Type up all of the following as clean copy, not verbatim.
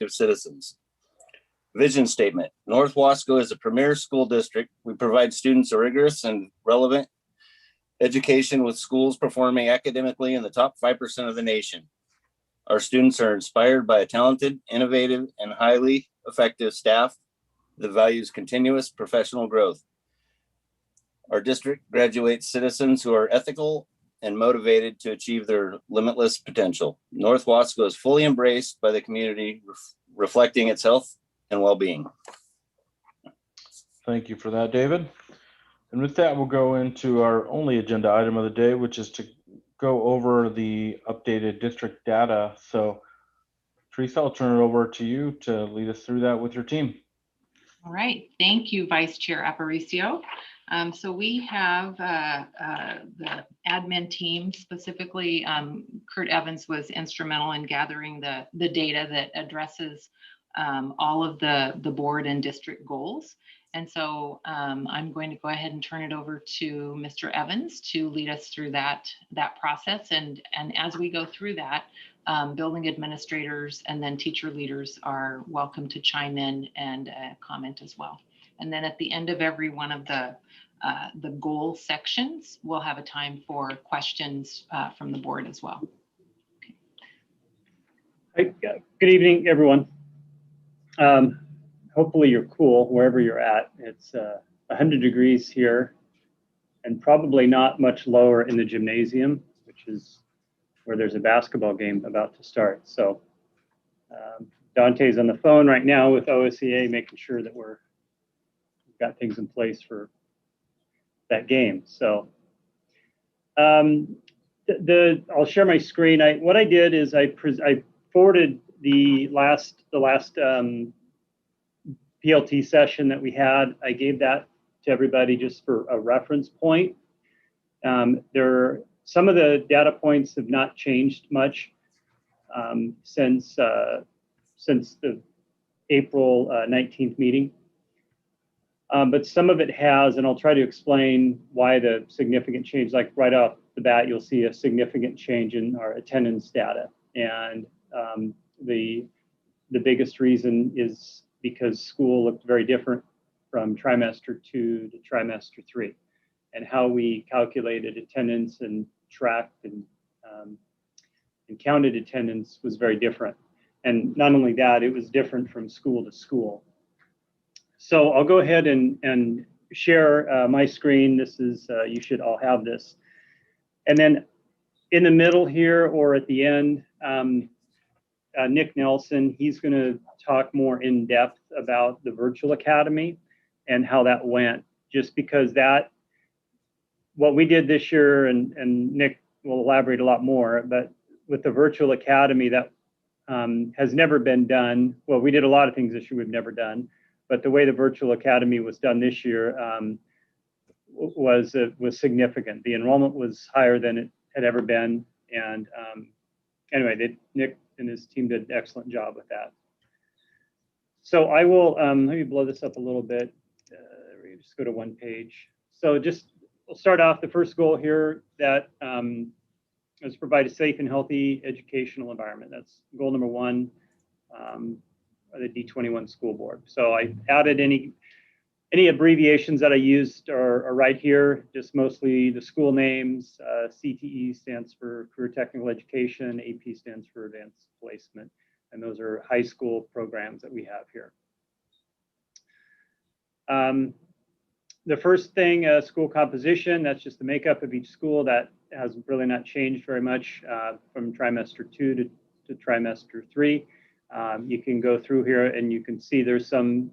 effective citizens. Vision statement. North Wasco is a premier school district. We provide students a rigorous and relevant education with schools performing academically in the top 5% of the nation. Our students are inspired by a talented, innovative, and highly effective staff that values continuous professional growth. Our district graduates citizens who are ethical and motivated to achieve their limitless potential. North Wasco is fully embraced by the community, reflecting its health and well-being. Thank you for that, David. And with that, we'll go into our only agenda item of the day, which is to go over the updated district data. So, Teresa, I'll turn it over to you to lead us through that with your team. All right, thank you, Vice Chair Aparicio. So we have the admin team, specifically Kurt Evans was instrumental in gathering the data that addresses all of the board and district goals. And so I'm going to go ahead and turn it over to Mr. Evans to lead us through that process. And as we go through that, building administrators and then teacher leaders are welcome to chime in and comment as well. And then at the end of every one of the goal sections, we'll have a time for questions from the board as well. Okay. Good evening, everyone. Hopefully you're cool wherever you're at. It's 100 degrees here and probably not much lower in the gymnasium, which is where there's a basketball game about to start. So Dante's on the phone right now with OSEA, making sure that we've got things in place for that game. So I'll share my screen. What I did is I forwarded the last PLT session that we had. I gave that to everybody just for a reference point. Some of the data points have not changed much since the April 19th meeting. But some of it has, and I'll try to explain why the significant change, like right off the bat, you'll see a significant change in our attendance data. And the biggest reason is because school looked very different from trimester 2 to trimester 3. And how we calculated attendance and tracked and counted attendance was very different. And not only that, it was different from school to school. So I'll go ahead and share my screen. This is, you should all have this. And then in the middle here or at the end, Nick Nelson, he's going to talk more in depth about the virtual academy and how that went, just because what we did this year, and Nick will elaborate a lot more, but with the virtual academy, that has never been done. Well, we did a lot of things this year we've never done, but the way the virtual academy was done this year was significant. The enrollment was higher than it had ever been, and anyway, Nick and his team did an excellent job with that. So I will let me blow this up a little bit. Just go to one page. So we'll start off the first goal here, that is provide a safe and healthy educational environment. That's goal number 1 of the D21 school board. So I added any abbreviations that I used are right here, just mostly the school names. CTE stands for Career Technical Education, AP stands for Advanced Placement, and those are high school programs that we have here. The first thing, school composition, that's just the makeup of each school. That has really not changed very much from trimester 2 to trimester 3. You can go through here and you can see there's some,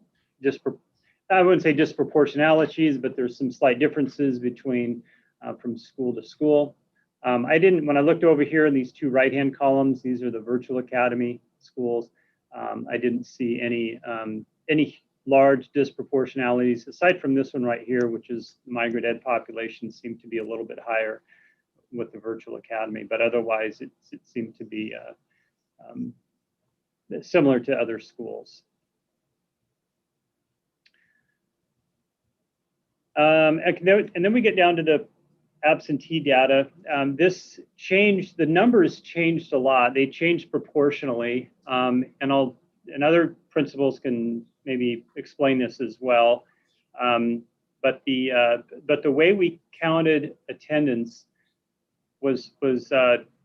I wouldn't say disproportionalities, but there's some slight differences between from school to school. When I looked over here in these two right-hand columns, these are the virtual academy schools. I didn't see any large disproportionalities, aside from this one right here, which is the migrant ed population seemed to be a little bit higher with the virtual academy, but otherwise it seemed to be similar to other schools. And then we get down to the absentee data. The numbers changed a lot. They changed proportionally, and I'll and other principals can maybe explain this as well. But the way we counted attendance was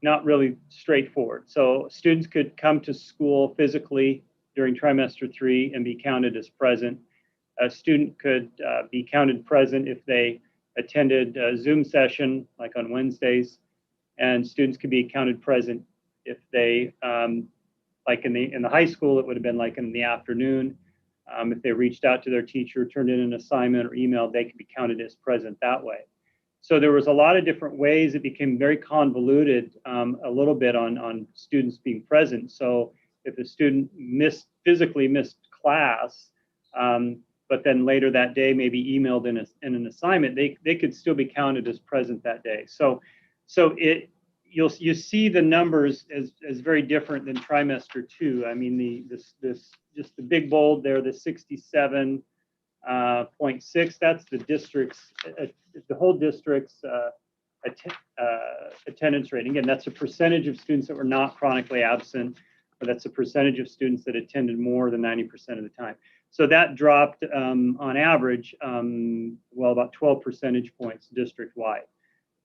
not really straightforward. So students could come to school physically during trimester 3 and be counted as present. A student could be counted present if they attended a Zoom session, like on Wednesdays, and students could be counted present if they, like in the high school, it would have been like in the afternoon. If they reached out to their teacher, turned in an assignment or emailed, they could be counted as present that way. So there was a lot of different ways. It became very convoluted a little bit on students being present. So if a student physically missed class, but then later that day maybe emailed in an assignment, they could still be counted as present that day. So you see the numbers as very different than trimester 2. I mean, just the big bold there, the 67.6, that's the district's, the whole district's attendance rate. Again, that's a percentage of students that were not chronically absent, or that's a percentage of students that attended more than 90% of the time. So that dropped on average, well, about 12 percentage points district-wide.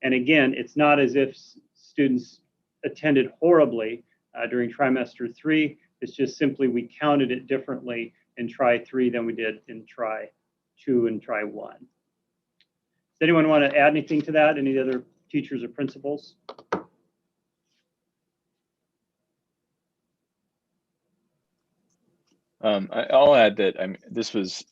And again, it's not as if students attended horribly during trimester 3. It's just simply we counted it differently in Tri 3 than we did in Tri 2 and Tri 1. Does anyone want to add anything to that? Any other teachers or principals? I'll add that this was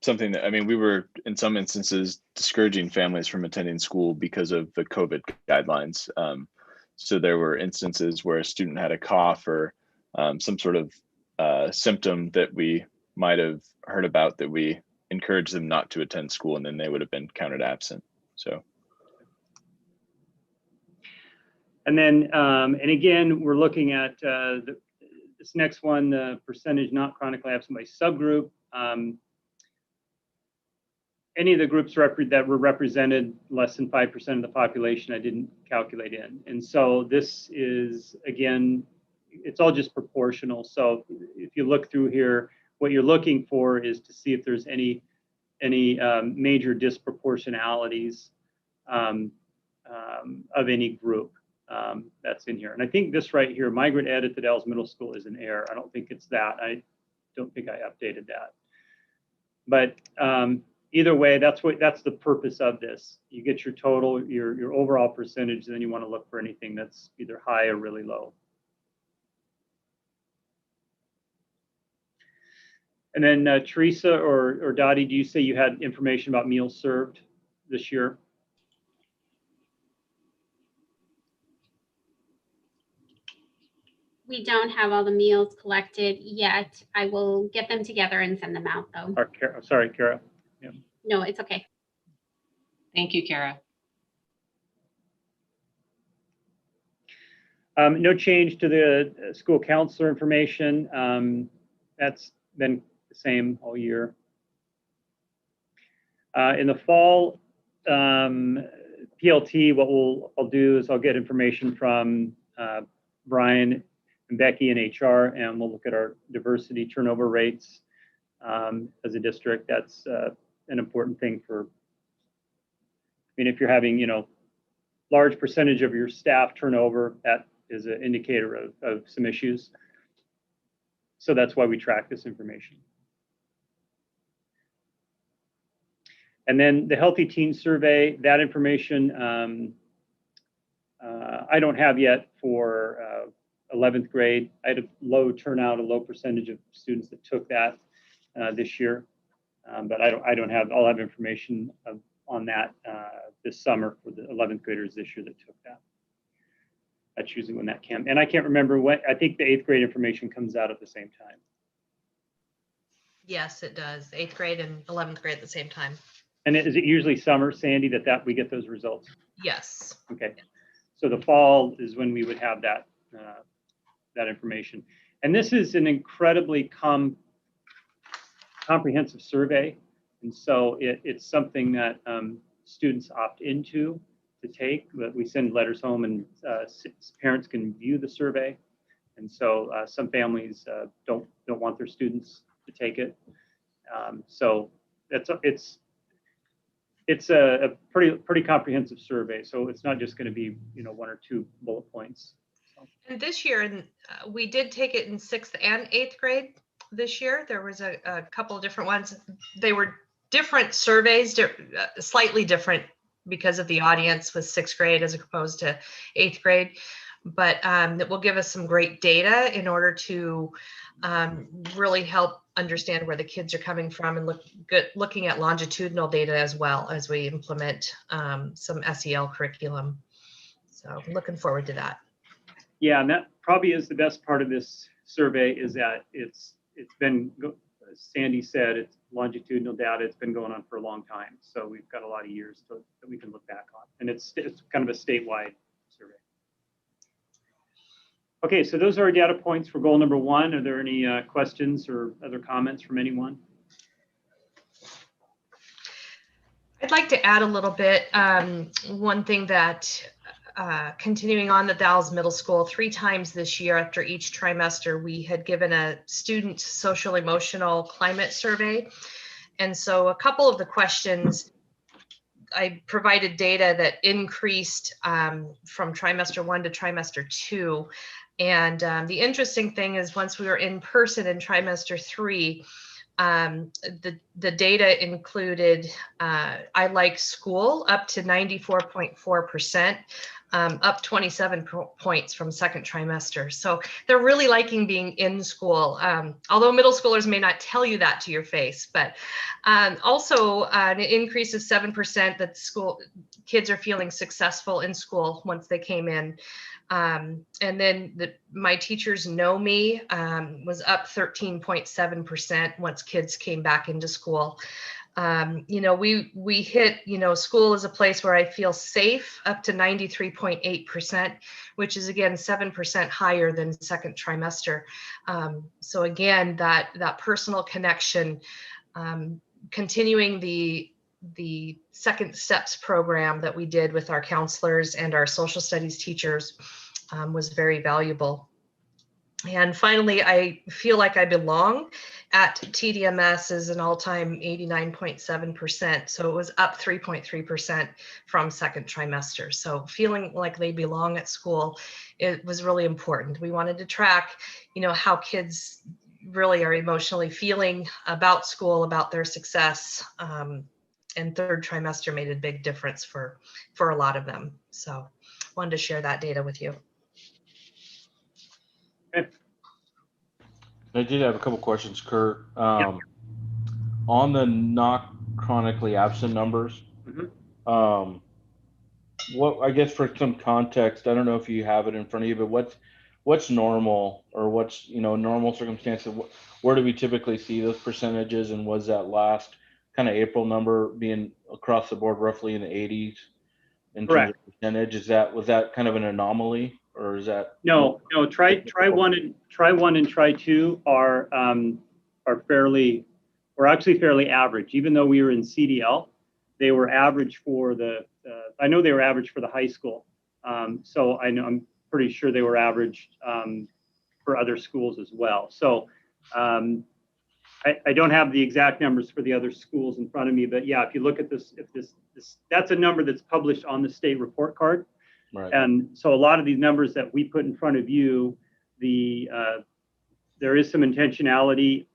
something that, we were in some instances discouraging families from attending school because of the COVID guidelines. So there were instances where a student had a cough or some sort of symptom that we might have heard about, that we encouraged them not to attend school, and then they would have been counted absent. So. And then, and again, we're looking at this next one, the percentage not chronically absent by subgroup. Any of the groups that were represented, less than 5% of the population, I didn't calculate in. And so this is, again, it's all just proportional. So if you look through here, what you're looking for is to see if there's any major disproportionalities of any group that's in here. And I think this right here, migrant ed at the Dells Middle School, is an error. I don't think it's that. I don't think I updated that. But either way, that's the purpose of this. You get your total, your overall percentage, and then you want to look for anything that's either high or really low. And then Teresa or Dottie, do you say you had information about meals served this year? We don't have all the meals collected yet. I will get them together and send them out, though. Sorry, Kara. Yeah. No, it's okay. Thank you, Kara. No change to the school counselor information. That's been the same all year. In the fall, PLT, what I'll do is I'll get information from Brian and Becky in HR, and we'll look at our diversity turnover rates as a district. That's an important thing for, if you're having, large percentage of your staff turnover, that is an indicator of some issues. So that's why we track this information. And then the Healthy Teen Survey, that information I don't have yet for 11th grade. I had a low turnout, a low percentage of students that took that this year, but I don't have. I'll have information on that this summer for the 11th graders this year that took that. That's usually when that can. And I can't remember when. I think the 8th grade information comes out at the same time. Yes, it does. 8th grade and 11th grade at the same time. And is it usually summer, Sandy, that we get those results? Yes. Okay. So the fall is when we would have that that information. And this is an incredibly comprehensive survey. And so it's something that students opt into to take, but we send letters home, and parents can view the survey. And so some families don't want their students to take it. So it's a pretty comprehensive survey. So it's not just going to be, you know, 1 or 2 bullet points. And this year, we did take it in 6th and 8th grade this year. There was a couple of different ones. They were different surveys, slightly different because of the audience with 6th grade as opposed to 8th grade. But that will give us some great data in order to really help understand where the kids are coming from, and looking at longitudinal data as well as we implement some SEL curriculum. So I'm looking forward to that. Yeah, and that probably is the best part of this survey, is that it's been, as Sandy said, it's longitudinal data. It's been going on for a long time. So we've got a lot of years that we can look back on. And it's kind of a statewide survey. Okay, so those are our data points for goal number 1. Are there any questions or other comments from anyone? I'd like to add a little bit. One thing that continuing on at Dalles Middle School, 3 times this year after each trimester, we had given a student social emotional climate survey. And so a couple of the questions, I provided data that increased from trimester 1 to trimester 2. And the interesting thing is, once we were in person in trimester 3, the data included I like school up to 94.4%, up 27 points from second trimester. So they're really liking being in school, although middle schoolers may not tell you that to your face. But also an increase of 7% that school kids are feeling successful in school once they came in. And then my teachers know me was up 13.7% once kids came back into school. You know, we hit, you know, school is a place where I feel safe, up to 93.8%, which is again 7% higher than second trimester. So again, that personal connection, continuing the second steps program that we did with our counselors and our social studies teachers was very valuable. And finally, I feel like I belong at TDMS is an all-time 89.7%. So it was up 3.3% from second trimester. So feeling like they belong at school, it was really important. We wanted to track, you know, how kids really are emotionally feeling about school, about their success. And third trimester made a big difference for a lot of them. So wanted to share that data with you. Okay. I did have a couple questions, Kurt. Yeah. On the not chronically absent numbers, what, I guess for some context, I don't know if you have it in front of you, but what's normal, or what's, you know, normal circumstances? Where do we typically see those percentages, and was that last kind of April number being across the board roughly in the 80s in terms of percentage? Was that kind of an anomaly, or is that? No. Try 1 and try 2 are fairly, or actually fairly average. Even though we were in CDL, they were average for I know they were average for the high school. So I'm pretty sure they were average for other schools as well. So I don't have the exact numbers for the other schools in front of me, but yeah, if you look at this, that's a number that's published on the state report card. Right. And so a lot of these numbers that we put in front of you, there is some intentionality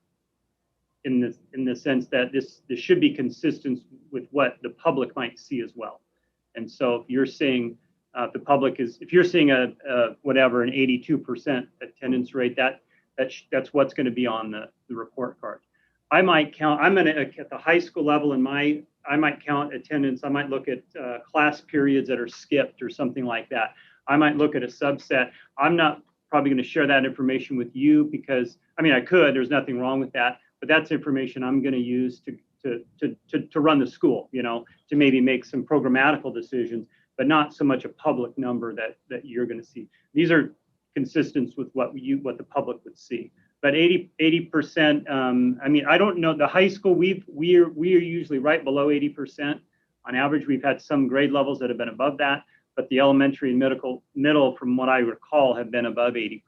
in the sense that this should be consistent with what the public might see as well. And so if you're seeing if you're seeing an 82% attendance rate, that's what's going to be on the report card. I might count, at the high school level I might count attendance. I might look at class periods that are skipped or something like that. I might look at a subset. I'm not probably going to share that information with you because, I mean, I could, there's nothing wrong with that, but that's information I'm going to use to run the school, you know, to maybe make some programmatical decisions, but not so much a public number that you're going to see. These are consistent with what the public would see. But 80%, I mean, I don't know, the high school, we are usually right below 80%. On average, we've had some grade levels that have been above that, but the elementary and middle, from what I recall, have been above 80%.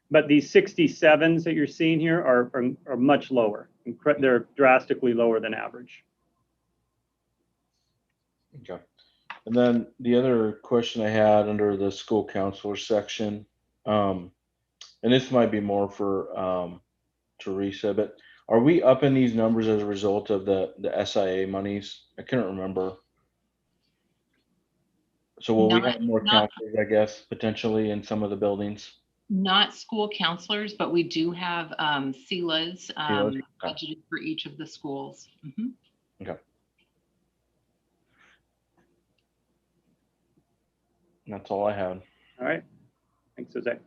But these 67s that you're seeing here are much lower. They're drastically lower than average. Okay. And then the other question I had under the school counselor section, and this might be more for Teresa, but are we upping these numbers as a result of the SIA monies? I couldn't remember. So will we have more counselors, I guess, potentially in some of the buildings? Not school counselors, but we do have CELAs Okay. budgeted for each of the schools. Mhm. Okay. That's all I had. All right. Thanks, Jose.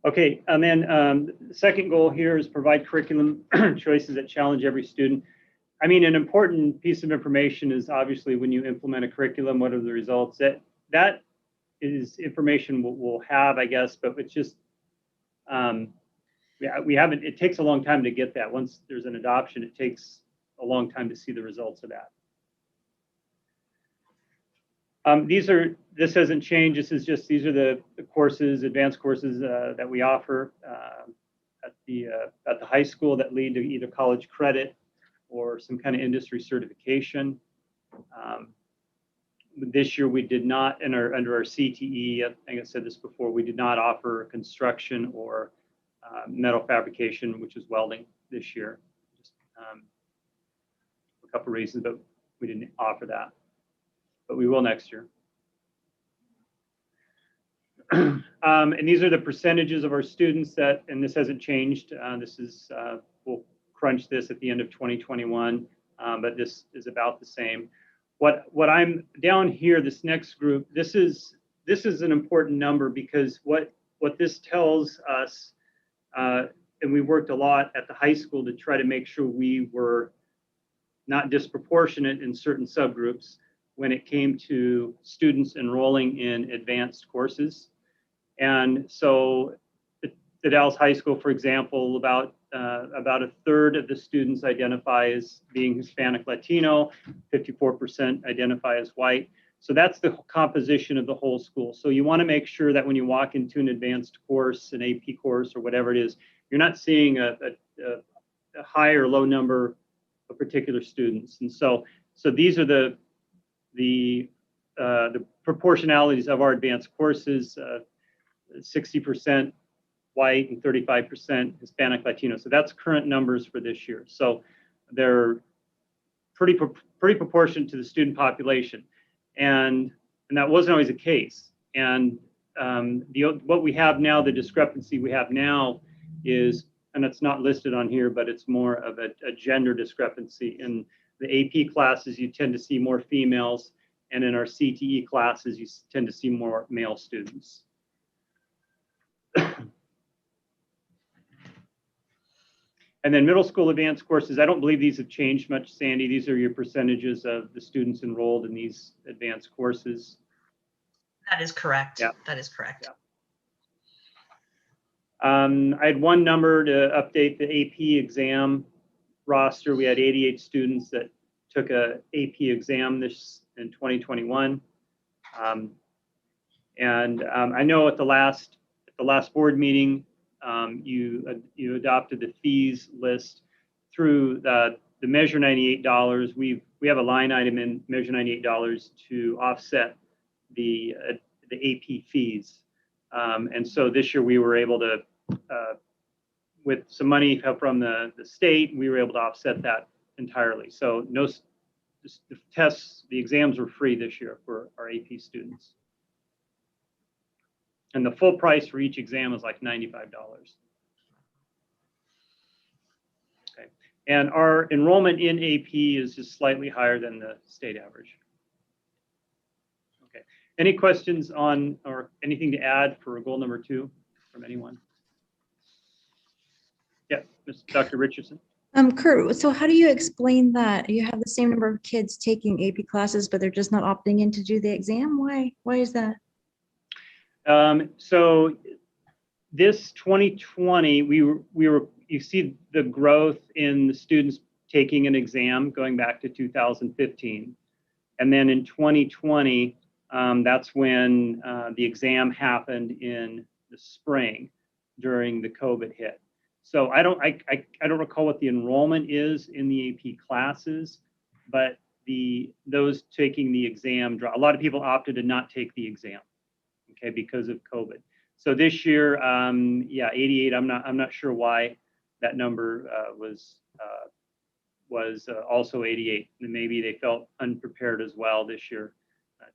Okay, and then the second goal here is provide curriculum choices that challenge every student. I mean, an important piece of information is obviously when you implement a curriculum, what are the results? That is information we'll have, I guess, but it's just, we haven't, it takes a long time to get that. Once there's an adoption, it takes a long time to see the results of that. This hasn't changed. These are the courses, advanced courses that we offer at the high school that lead to either college credit or some kind of industry certification. This year we did not, under our CTE, I think I said this before, we did not offer construction or metal fabrication, which is welding this year. Just a couple of reasons, but we didn't offer that. But we will next year. And these are the percentages of our students that, and this hasn't changed. We'll crunch this at the end of 2021, but this is about the same. What I'm down here, this next group, this is an important number because what this tells us, and we worked a lot at the high school to try to make sure we were not disproportionate in certain subgroups when it came to students enrolling in advanced courses. And so at Dallas High School, for example, about a third of the students identify as being Hispanic Latino, 54% identify as white. So that's the composition of the whole school. So you want to make sure that when you walk into an advanced course, an AP course, or whatever it is, you're not seeing a high or low number of particular students. And so these are the proportionalities of our advanced courses, 60% white and 35% Hispanic Latino. So that's current numbers for this year. So they're pretty proportionate to the student population. And that wasn't always the case. And what we have now, the discrepancy we have now is, and it's not listed on here, but it's more of a gender discrepancy. In the AP classes, you tend to see more females, and in our CTE classes, you tend to see more male students. And then middle school advanced courses, I don't believe these have changed much, Sandy. These are your percentages of the students enrolled in these advanced courses. That is correct. Yeah. That is correct. Yeah. I had one number to update the AP exam roster. We had 88 students that took a AP exam in 2021. I know at the last board meeting, you adopted the fees list through the Measure 98 dollars. We have a line item in Measure 98 dollars to offset the AP fees. And so this year we were able to, with some money from the state, we were able to offset that entirely. So the exams were free this year for our AP students. And the full price for each exam is like $95. Okay. And our enrollment in AP is just slightly higher than the state average. Okay. Any questions on, or anything to add for goal number 2 from anyone? Yeah, Dr. Richardson. Kurt, so how do you explain that you have the same number of kids taking AP classes, but they're just not opting in to do the exam? Why is that? So this 2020, you see the growth in the students taking an exam going back to 2015. And then in 2020, That's when the exam happened in the spring during the COVID hit. So I don't recall what the enrollment is in the AP classes, but those taking the exam, a lot of people opted to not take the exam, okay, because of COVID. So this year, yeah, 88. I'm not sure why that number was also 88. And maybe they felt unprepared as well this year.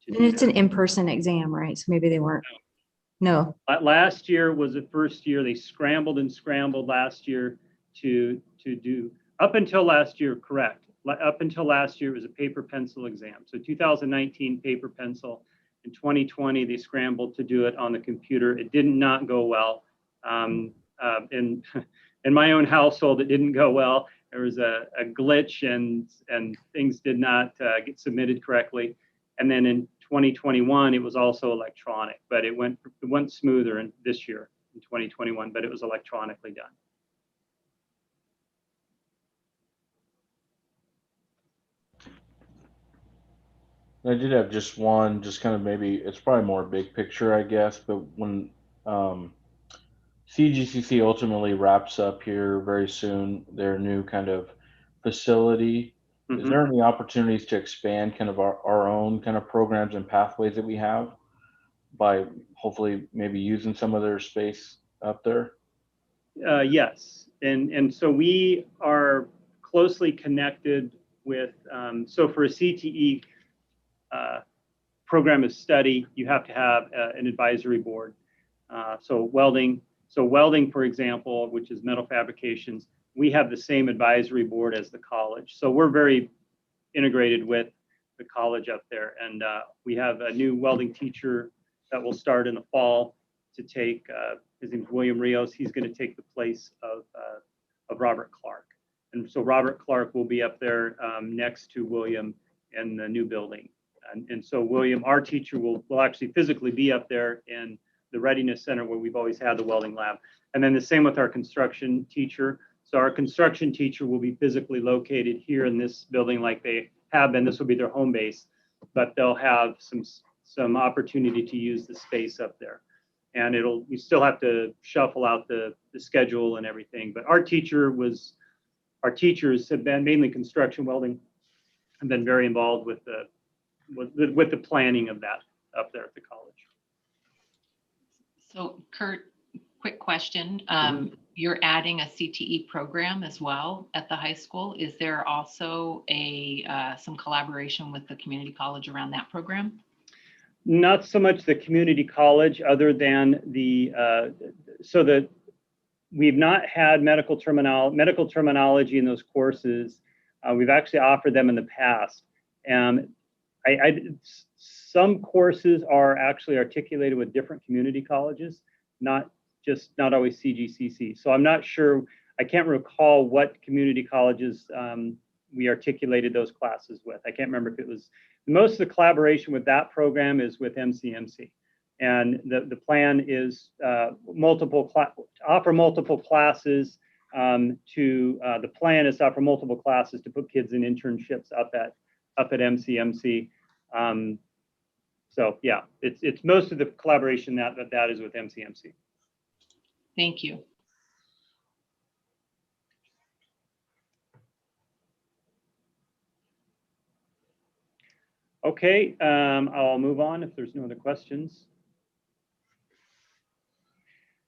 And it's an in-person exam, right? So maybe they weren't. No. Last year was the first year they scrambled and scrambled last year to do, up until last year, correct. Up until last year, it was a paper pencil exam. So 2019 paper pencil. In 2020, they scrambled to do it on the computer. It did not go well. In my own household, it didn't go well. There was a glitch and things did not get submitted correctly. And then in 2021, it was also electronic, but it went smoother in this year in 2021, but it was electronically done. I did have just one, just kind of maybe, it's probably more big picture, I guess, but when CGCC ultimately wraps up here very soon, their new kind of facility, is there any opportunities to expand kind of our own kind of programs and pathways that we have by hopefully maybe using some of their space up there? Yes, and so we are closely connected with, so for a CTE program of study, you have to have an advisory board. So welding, for example, which is metal fabrications, we have the same advisory board as the college. So we're very integrated with the college up there. And we have a new welding teacher that will start in the fall to take, his name is William Rios. He's going to take the place of Robert Clark. And so Robert Clark will be up there next to William in the new building. And so William, our teacher, will actually physically be up there in the Readiness Center where we've always had the welding lab. And then the same with our construction teacher. So our construction teacher will be physically located here in this building like they have been. This will be their home base, but they'll have some opportunity to use the space up there. And we still have to shuffle out the schedule and everything. But our teachers have been mainly construction welding, have been very involved with the planning of that up there at the college. So Kurt, quick question. You're adding a CTE program as well at the high school. Is there also some collaboration with the community college around that program? Not so much the community college, other than we've not had medical terminology in those courses. We've actually offered them in the past. Some courses are actually articulated with different community colleges, not always CGCC. So I'm not sure, I can't recall what community colleges we articulated those classes with. I can't remember if it was, most of the collaboration with that program is with MCMC. And the plan is offer multiple classes the plan is to offer multiple classes to put kids in internships up at MCMC. So yeah, it's most of the collaboration that is with MCMC. Thank you. Okay, I'll move on if there's no other questions.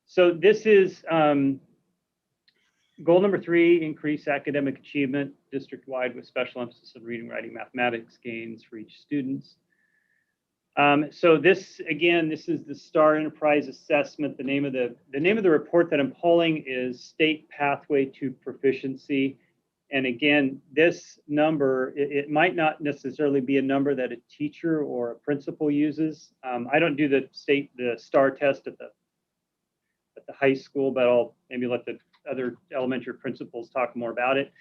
So this is goal number 3, increase academic achievement district-wide with special emphasis on reading, writing, mathematics gains for each student. So this, again, this is the STAR Enterprise Assessment. The name of the report that I'm pulling is State Pathway to Proficiency. And again, this number, it might not necessarily be a number that a teacher or a principal uses. I don't do the STAR test at the high school, but I'll maybe let the other elementary principals talk more about it.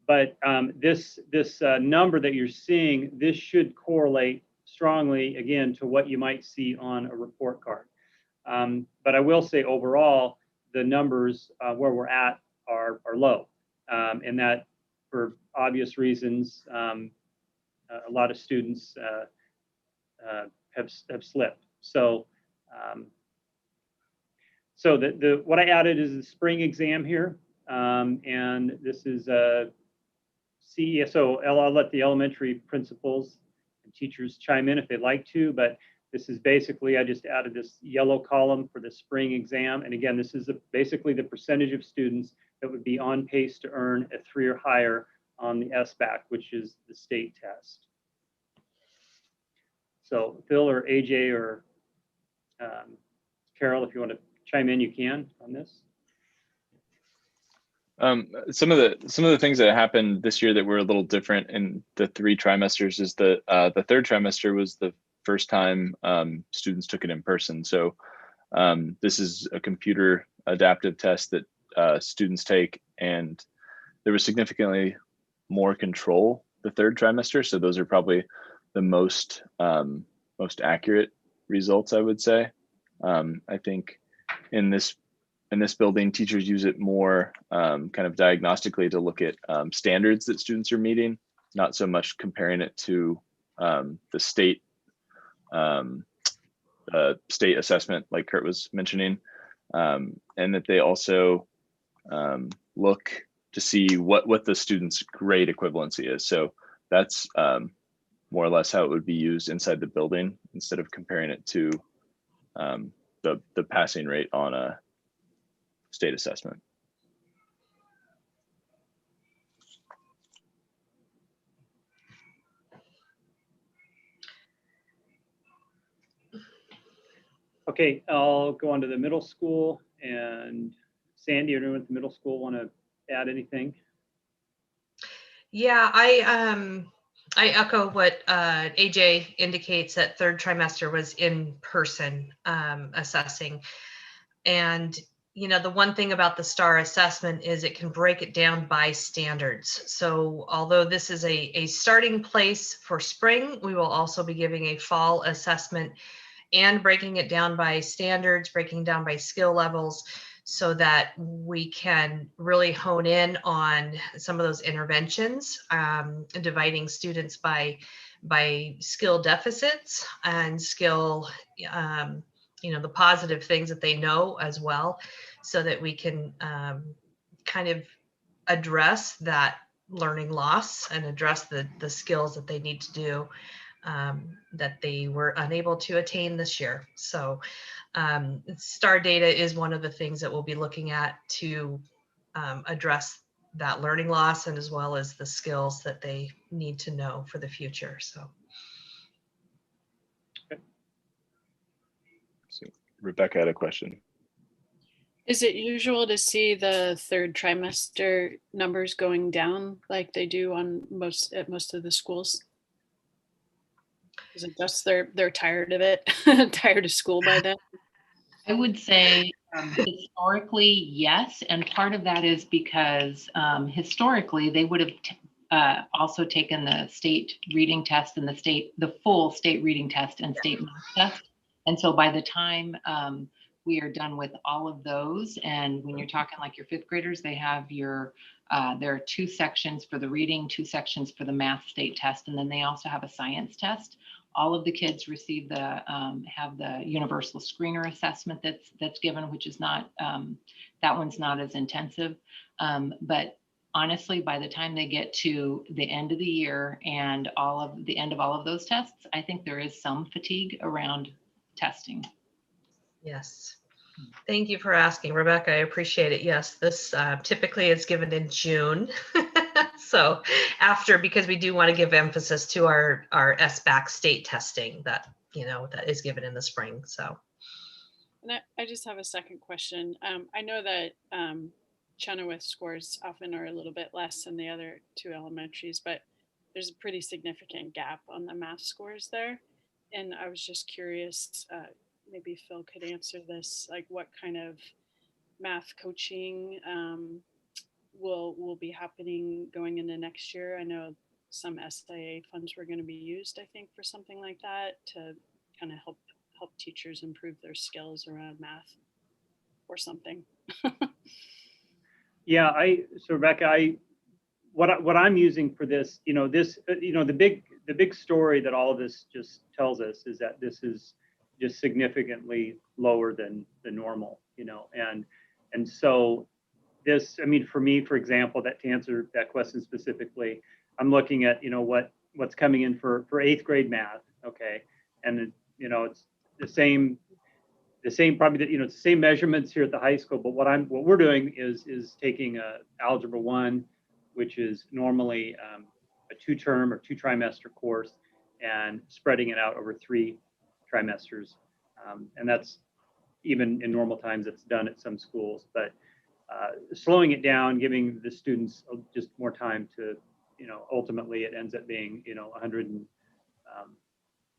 But this number that you're seeing, this should correlate strongly, again, to what you might see on a report card. But I will say overall, the numbers where we're at are low. And that, for obvious reasons, a lot of students have slipped. So what I added is the spring exam here, and this is so I'll let the elementary principals and teachers chime in if they'd like to, but this is basically, I just added this yellow column for the spring exam. And again, this is basically the percentage of students that would be on pace to earn a 3 or higher on the SBAC, which is the state test. So Phil or AJ or Carol, if you want to chime in, you can on this. Some of the things that happened this year that were a little different in the 3 trimesters is that the 3rd trimester was the first time students took it in person. So this is a computer adaptive test that students take, and there was significantly more control the 3rd trimester. So those are probably the most accurate results, I would say. I think in this building, teachers use it more kind of diagnostically to look at standards that students are meeting, not so much comparing it to the state assessment like Kurt was mentioning, and that they also look to see what the student's grade equivalency is. So that's more or less how it would be used inside the building instead of comparing it to the passing rate on a state assessment. Okay, I'll go on to the middle school, and Sandy, anyone at the middle school want to add anything? Yeah, I echo what AJ indicates, that 3rd trimester was in person assessing. And, you know, the one thing about the STAR assessment is it can break it down by standards. So although this is a starting place for spring, we will also be giving a fall assessment and breaking it down by standards, breaking down by skill levels, so that we can really hone in on some of those interventions, dividing students by skill deficits and skill, you know, the positive things that they know as well, so that we can kind of address that learning loss and address the skills that they need to do that they were unable to attain this year. So STAR data is one of the things that we'll be looking at to address that learning loss, and as well as the skills that they need to know for the future. So. Rebecca had a question. Is it usual to see the 3rd trimester numbers going down like they do on most of the schools? Is it just they're tired of it, tired of school by then? I would say historically, yes. And part of that is because historically they would have also taken the state reading test and the full state reading test and state math test. And so by the time we are done with all of those, and when you're talking like your 5th graders, they have there are 2 sections for the reading, 2 sections for the math state test, and then they also have a science test. All of the kids receive have the universal screener assessment that's given, which is not, that one's not as intensive. But honestly, by the time they get to the end of the year and the end of all of those tests, I think there is some fatigue around testing. Yes. Thank you for asking, Rebecca. I appreciate it. Yes, this typically is given in June. So because we do want to give emphasis to our SBAC state testing that, you know, that is given in the spring. So. And I just have a second question. I know that Chenoweth scores often are a little bit less than the other 2 elementaries, but there's a pretty significant gap on the math scores there. And I was just curious, maybe Phil could answer this, like what kind of math coaching will be happening going into next year. I know some SIA funds were going to be used, I think, for something like that to kind of help teachers improve their skills around math or something. Yeah, so Rebecca, what I'm using for this, the big story that all of this just tells us is that this is just significantly lower than the normal, and so this, I mean, for me, for example, that to answer that question specifically, I'm looking at, what's coming in for 8th grade math, okay, and it's the same probably, it's the same measurements here at the high school, but what we're doing is taking Algebra 1, which is normally a 2-term or 2-trimester course, and spreading it out over 3 trimesters, and that's even in normal times it's done at some schools, but slowing it down, giving the students just more time to, ultimately it ends up being,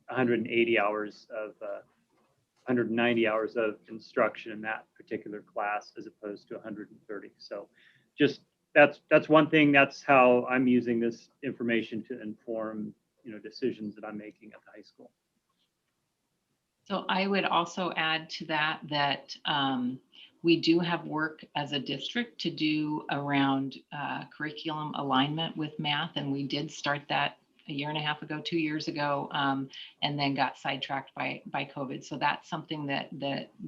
180 hours of 190 hours of instruction in that particular class as opposed to 130. So just that's one thing. That's how I'm using this information to inform, decisions that I'm making at the high school. So I would also add to that we do have work as a district to do around curriculum alignment with math, and we did start that a year and a half ago, 2 years ago, and then got sidetracked by COVID. So that's something that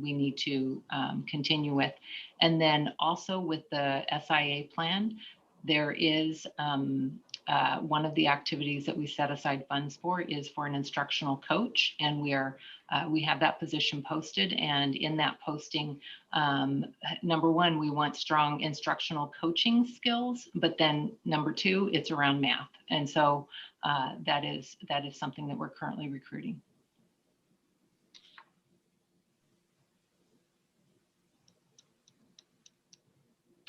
we need to continue with. And then also with the SIA plan, there is one of the activities that we set aside funds for is for an instructional coach, and we have that position posted. And in that posting, number one, we want strong instructional coaching skills, but then number two, it's around math. And so that is something that we're currently recruiting.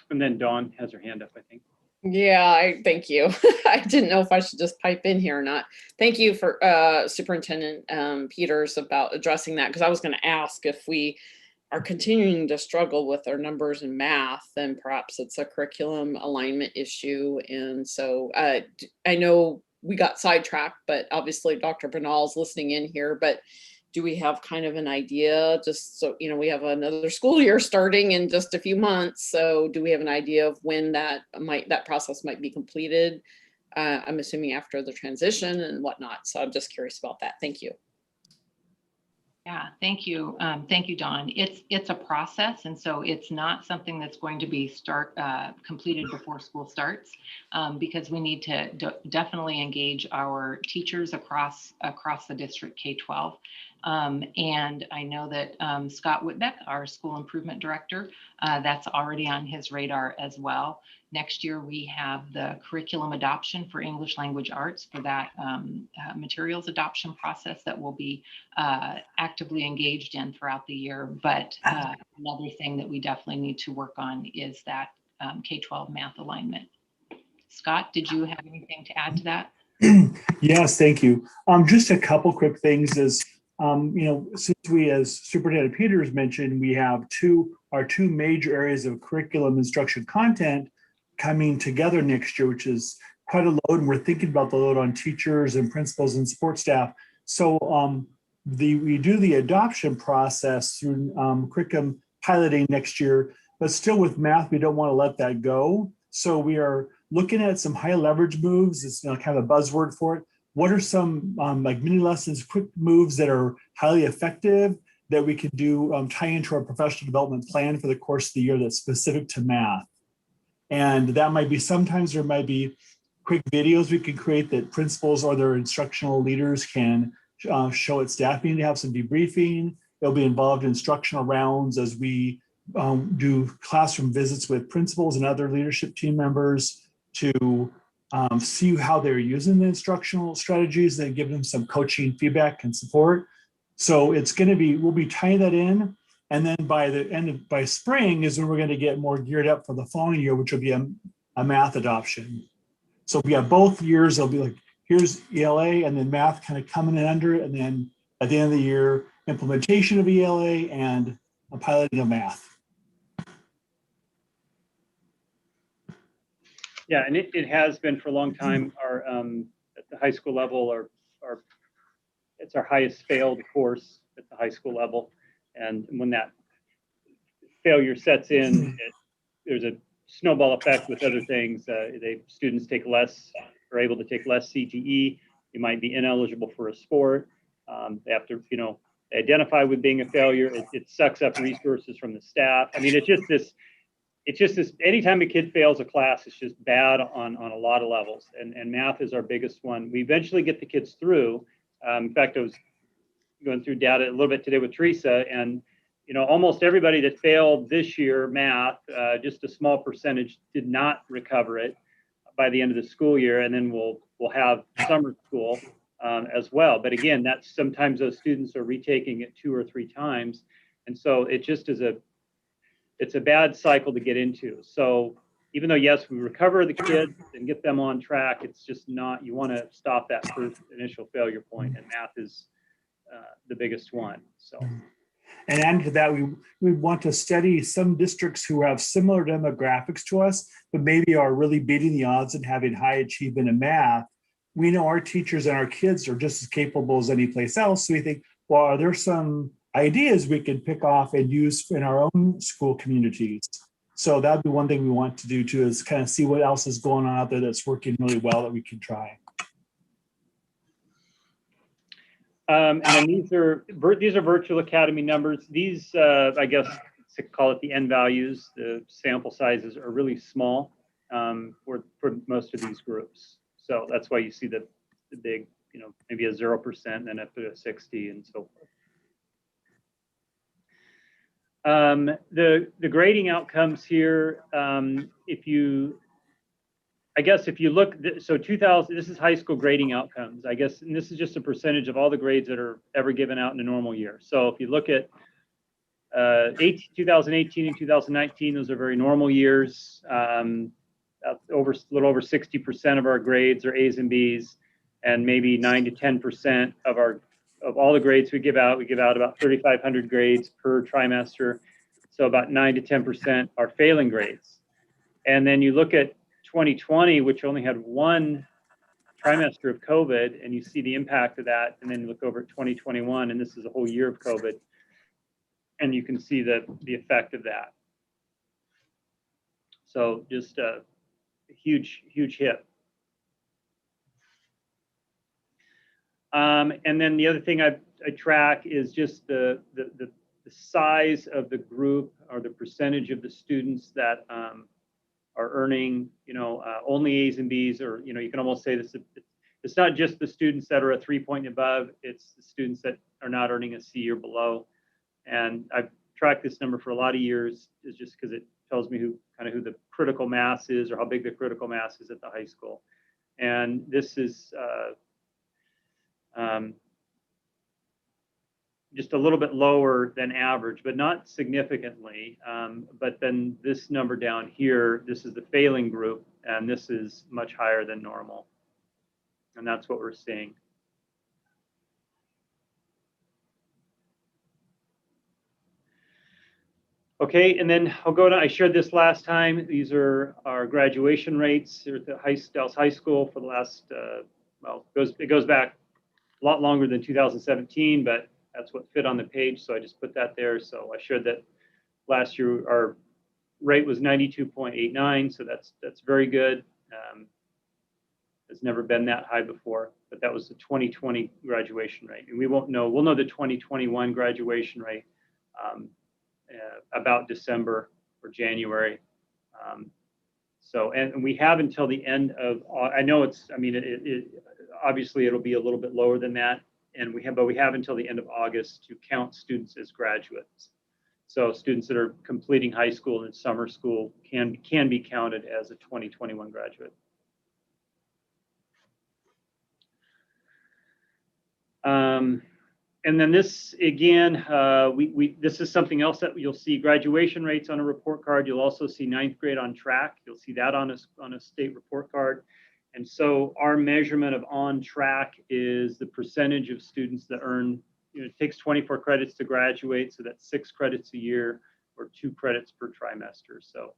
And then Dawn has her hand up, I think. Yeah, thank you. I didn't know if I should just pipe in here or not. Thank you for Superintendent Peters about addressing that, because I was going to ask if we are continuing to struggle with our numbers in math, then perhaps it's a curriculum alignment issue. And so I know we got sidetracked, but obviously Dr. Bernal's listening in here, but do we have kind of an idea, just so, we have another school year starting in just a few months. So do we have an idea of when that process might be completed? I'm assuming after the transition and whatnot. So I'm just curious about that. Thank you. Yeah, thank you. Thank you, Dawn. It's a process, and so it's not something that's going to be completed before school starts, because we need to definitely engage our teachers across the district K-12. And I know that Scott Whitbeck, our school improvement director, that's already on his radar as well. Next year, we have the curriculum adoption for English language arts for that materials adoption process that will be actively engaged in throughout the year. But another thing that we definitely need to work on is that K-12 math alignment. Scott, did you have anything to add to that? Yes, thank you. Just a couple quick things is, since we, as Superintendent Peters mentioned, we have our two major areas of curriculum instruction content coming together next year, which is quite a load, and we're thinking about the load on teachers and principals and support staff. So we do the adoption process through curriculum piloting next year, but still with math, we don't want to let that go. So we are looking at some high leverage moves. It's kind of a buzzword for it. What are some like mini lessons, quick moves that are highly effective that we can do, tie into our professional development plan for the course of the year that's specific to math? And that might be, sometimes there might be quick videos we can create that principals or their instructional leaders can show at staff meeting to have some debriefing. They'll be involved in instructional rounds as we do classroom visits with principals and other leadership team members to see how they're using the instructional strategies and give them some coaching feedback and support. So it's going to be, we'll be tying that in. And then by spring is when we're going to get more geared up for the following year, which will be a math adoption. So we have both years, they'll be like, here's ELA and then math kind of coming in under it. And then at the end of the year, implementation of ELA and a piloting of math. Yeah, and it has been for a long time. Our at the high school level, it's our highest failed course at the high school level. And when that failure sets in, there's a snowball effect with other things. Students take less, are able to take less CTE. You might be ineligible for a sport. They have to, they identify with being a failure. It sucks up resources from the staff. I mean, it's just this, anytime a kid fails a class, it's just bad on a lot of levels. And math is our biggest one. We eventually get the kids through. In fact, I was going through data a little bit today with Teresa, and almost everybody that failed this year math, just a small percentage did not recover it by the end of the school year, and then we'll have summer school as well. But again, that's sometimes those students are retaking it 2 or 3 times, and so it just is it's a bad cycle to get into. So even though yes, we recover the kids and get them on track, it's just not. You want to stop that first initial failure point, and math is the biggest one. So. And adding to that, we want to study some districts who have similar demographics to us, but maybe are really beating the odds and having high achievement in math. We know our teachers and our kids are just as capable as any place else. So we think, well, are there some ideas we can pick off and use in our own school communities? So that'd be one thing we want to do too, is kind of see what else is going on out there that's working really well that we can try. And then these are virtual academy numbers. These, I guess, to call it the N values, the sample sizes are really small for most of these groups. So that's why you see the big, maybe a 0%, and then up to a 60 and so forth. The grading outcomes here, if you look, so 2000, this is high school grading outcomes, I guess, and this is just a percentage of all the grades that are ever given out in a normal year. So if you look at 2018 and 2019, those are very normal years. A little over 60% of our grades are A's and B's, and maybe 9 to 10% of all the grades we give out about 3,500 grades per trimester. So about 9 to 10% are failing grades. And then you look at 2020, which only had 1 trimester of COVID, and you see the impact of that. And then you look over at 2021, and this is a whole year of COVID, and you can see the effect of that. So just a huge hit. And then the other thing I track is just the size of the group, or the percentage of the students that are earning, only A's and B's, or, you can almost say this, it's not just the students that are a 3-point and above, it's the students that are not earning a C or below. And I've tracked this number for a lot of years, is just because it tells me who the critical mass is, or how big the critical mass is at the high school. And this is just a little bit lower than average, but not significantly. But then this number down here, this is the failing group, and this is much higher than normal. And that's what we're seeing. Okay, and then I'll go to, I shared this last time. These are our graduation rates here at the Dallas High School for the last, it goes back a lot longer than 2017, but that's what fit on the page, so I just put that there. So I shared that last year our rate was 92.89, so that's very good. It's never been that high before, but that was the 2020 graduation rate, and we'll know the 2021 graduation rate about December or January. So, and we have until the end of, I know it's, obviously it'll be a little bit lower than that, but we have until the end of August to count students as graduates. So students that are completing high school and summer school can be counted as a 2021 graduate. And then this, again, this is something else that you'll see: graduation rates on a report card. You'll also see 9th grade on track. You'll see that on a state report card. And so our measurement of on track is the percentage of students that earn, it takes 24 credits to graduate, so that's 6 credits a year, or 2 credits per trimester. So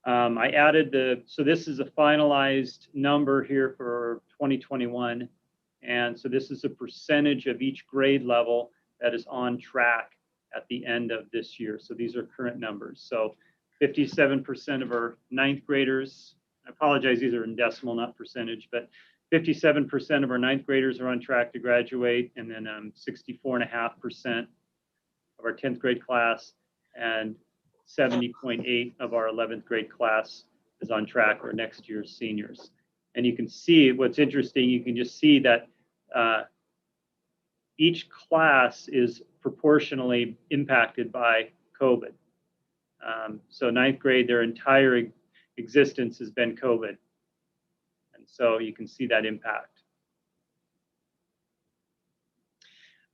I added so this is a finalized number here for 2021. And so this is a percentage of each grade level that is on track at the end of this year. So these are current numbers. So 57% of our ninth graders, I apologize, these are in decimal, not percentage, but 57% of our ninth graders are on track to graduate, and then 64.5% of our 10th grade class, and 70.8 of our 11th grade class is on track for next year's seniors. And you can see what's interesting, you can just see that each class is proportionally impacted by COVID. So ninth grade, their entire existence has been COVID. And so you can see that impact.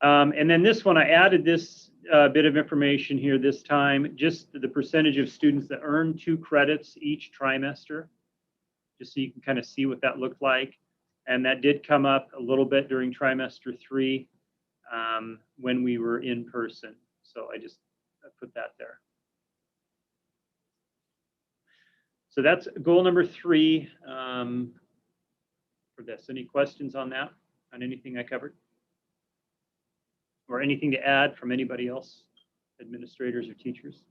And then this one, I added this bit of information here this time, just the percentage of students that earn 2 credits each trimester, just so you can kind of see what that looked like. And that did come up a little bit during trimester 3 when we were in person. So I just put that there. So that's goal number 3 for this. Any questions on that, on anything I covered? Or anything to add from anybody else, administrators or teachers?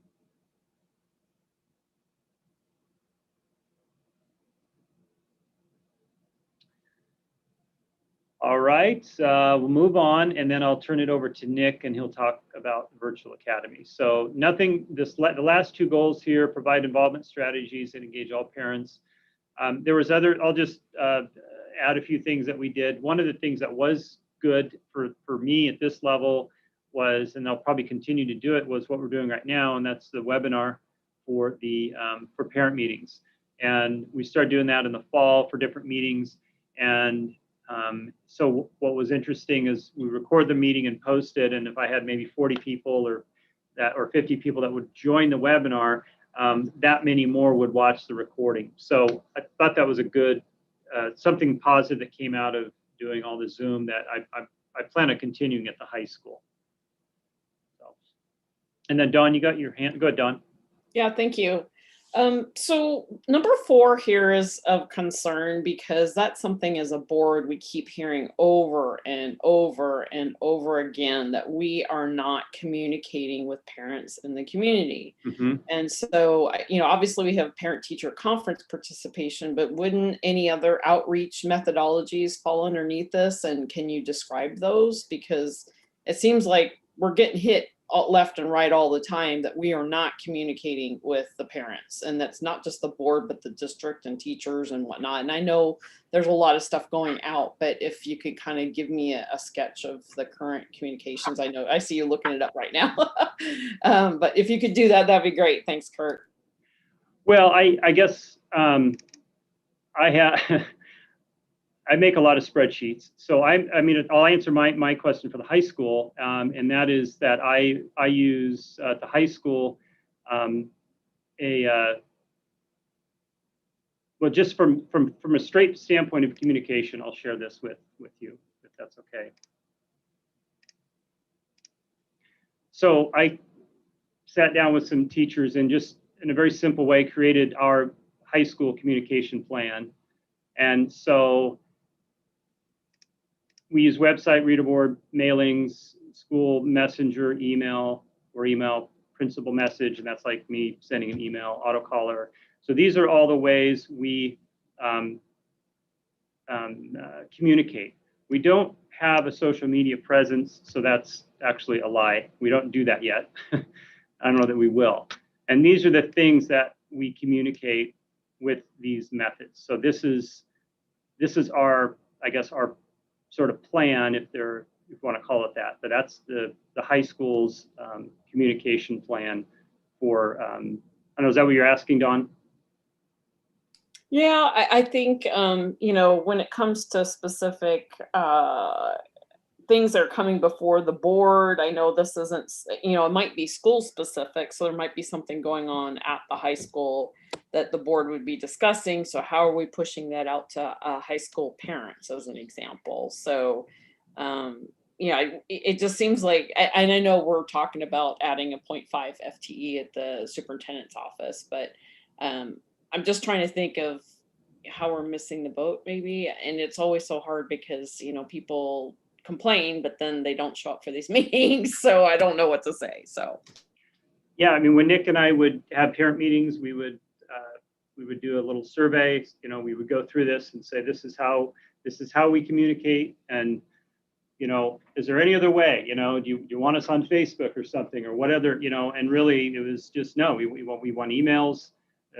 All right, we'll move on, and then I'll turn it over to Nick, and he'll talk about Virtual Academy. So nothing, the last 2 goals here: provide involvement strategies and engage all parents. There was other, I'll just add a few things that we did. One of the things that was good for me at this level was, and I'll probably continue to do it, was what we're doing right now, and that's the webinar for the for parent meetings. And we started doing that in the fall for different meetings. And so what was interesting is we record the meeting and post it, and if I had maybe 40 people or 50 people that would join the webinar, that many more would watch the recording. So I thought that was a good something positive that came out of doing all the Zoom that I plan on continuing at the high school. So, and then Dawn, you got your hand. Go ahead, Dawn. Yeah, thank you. So number 4 here is of concern, because that's something as a board we keep hearing over and over and over again, that we are not communicating with parents in the community. Mm-hmm. And so, you know, obviously we have parent-teacher conference participation, but wouldn't any other outreach methodologies fall underneath this? And can you describe those? Because it seems like we're getting hit left and right all the time that we are not communicating with the parents, and that's not just the board, but the district and teachers and whatnot. And I know there's a lot of stuff going out, but if you could kind of give me a sketch of the current communications. I know I see you looking it up right now, but if you could do that, that'd be great. Thanks, Kurt. Well, I guess I make a lot of spreadsheets. So I mean, I'll answer my question for the high school, and that is that I use at the high school well, just from a straight standpoint of communication, I'll share this with you, if that's okay. So I sat down with some teachers and just in a very simple way created our high school communication plan. And so we use website, reader board, mailings, school messenger, email, or email principal message, and that's like me sending an email, autocaller. So these are all the ways we communicate. We don't have a social media presence, so that's actually a lie. We don't do that yet. I don't know that we will. And these are the things that we communicate with these methods. So this is our, I guess, our sort of plan, if you want to call it that, but that's the high school's communication plan for, I don't know, is that what you're asking, Dawn? Yeah, I think, you know, when it comes to specific things that are coming before the board, I know this isn't, you know, it might be school specific, so there might be something going on at the high school that the board would be discussing. So how are we pushing that out to high school parents as an example? So, yeah, it just seems like, and I know we're talking about adding a 0.5 FTE at the superintendent's office, but I'm just trying to think of how we're missing the boat maybe. And it's always so hard because, you know, people complain, but then they don't show up for these meetings. So I don't know what to say. So. yeah, I mean, when Nick and I would have parent meetings, we would do a little survey. You know, we would go through this and say, this is how we communicate. And, you know, is there any other way? You know, do you want us on Facebook or something or what other, you know, and really it was just, no, we want emails,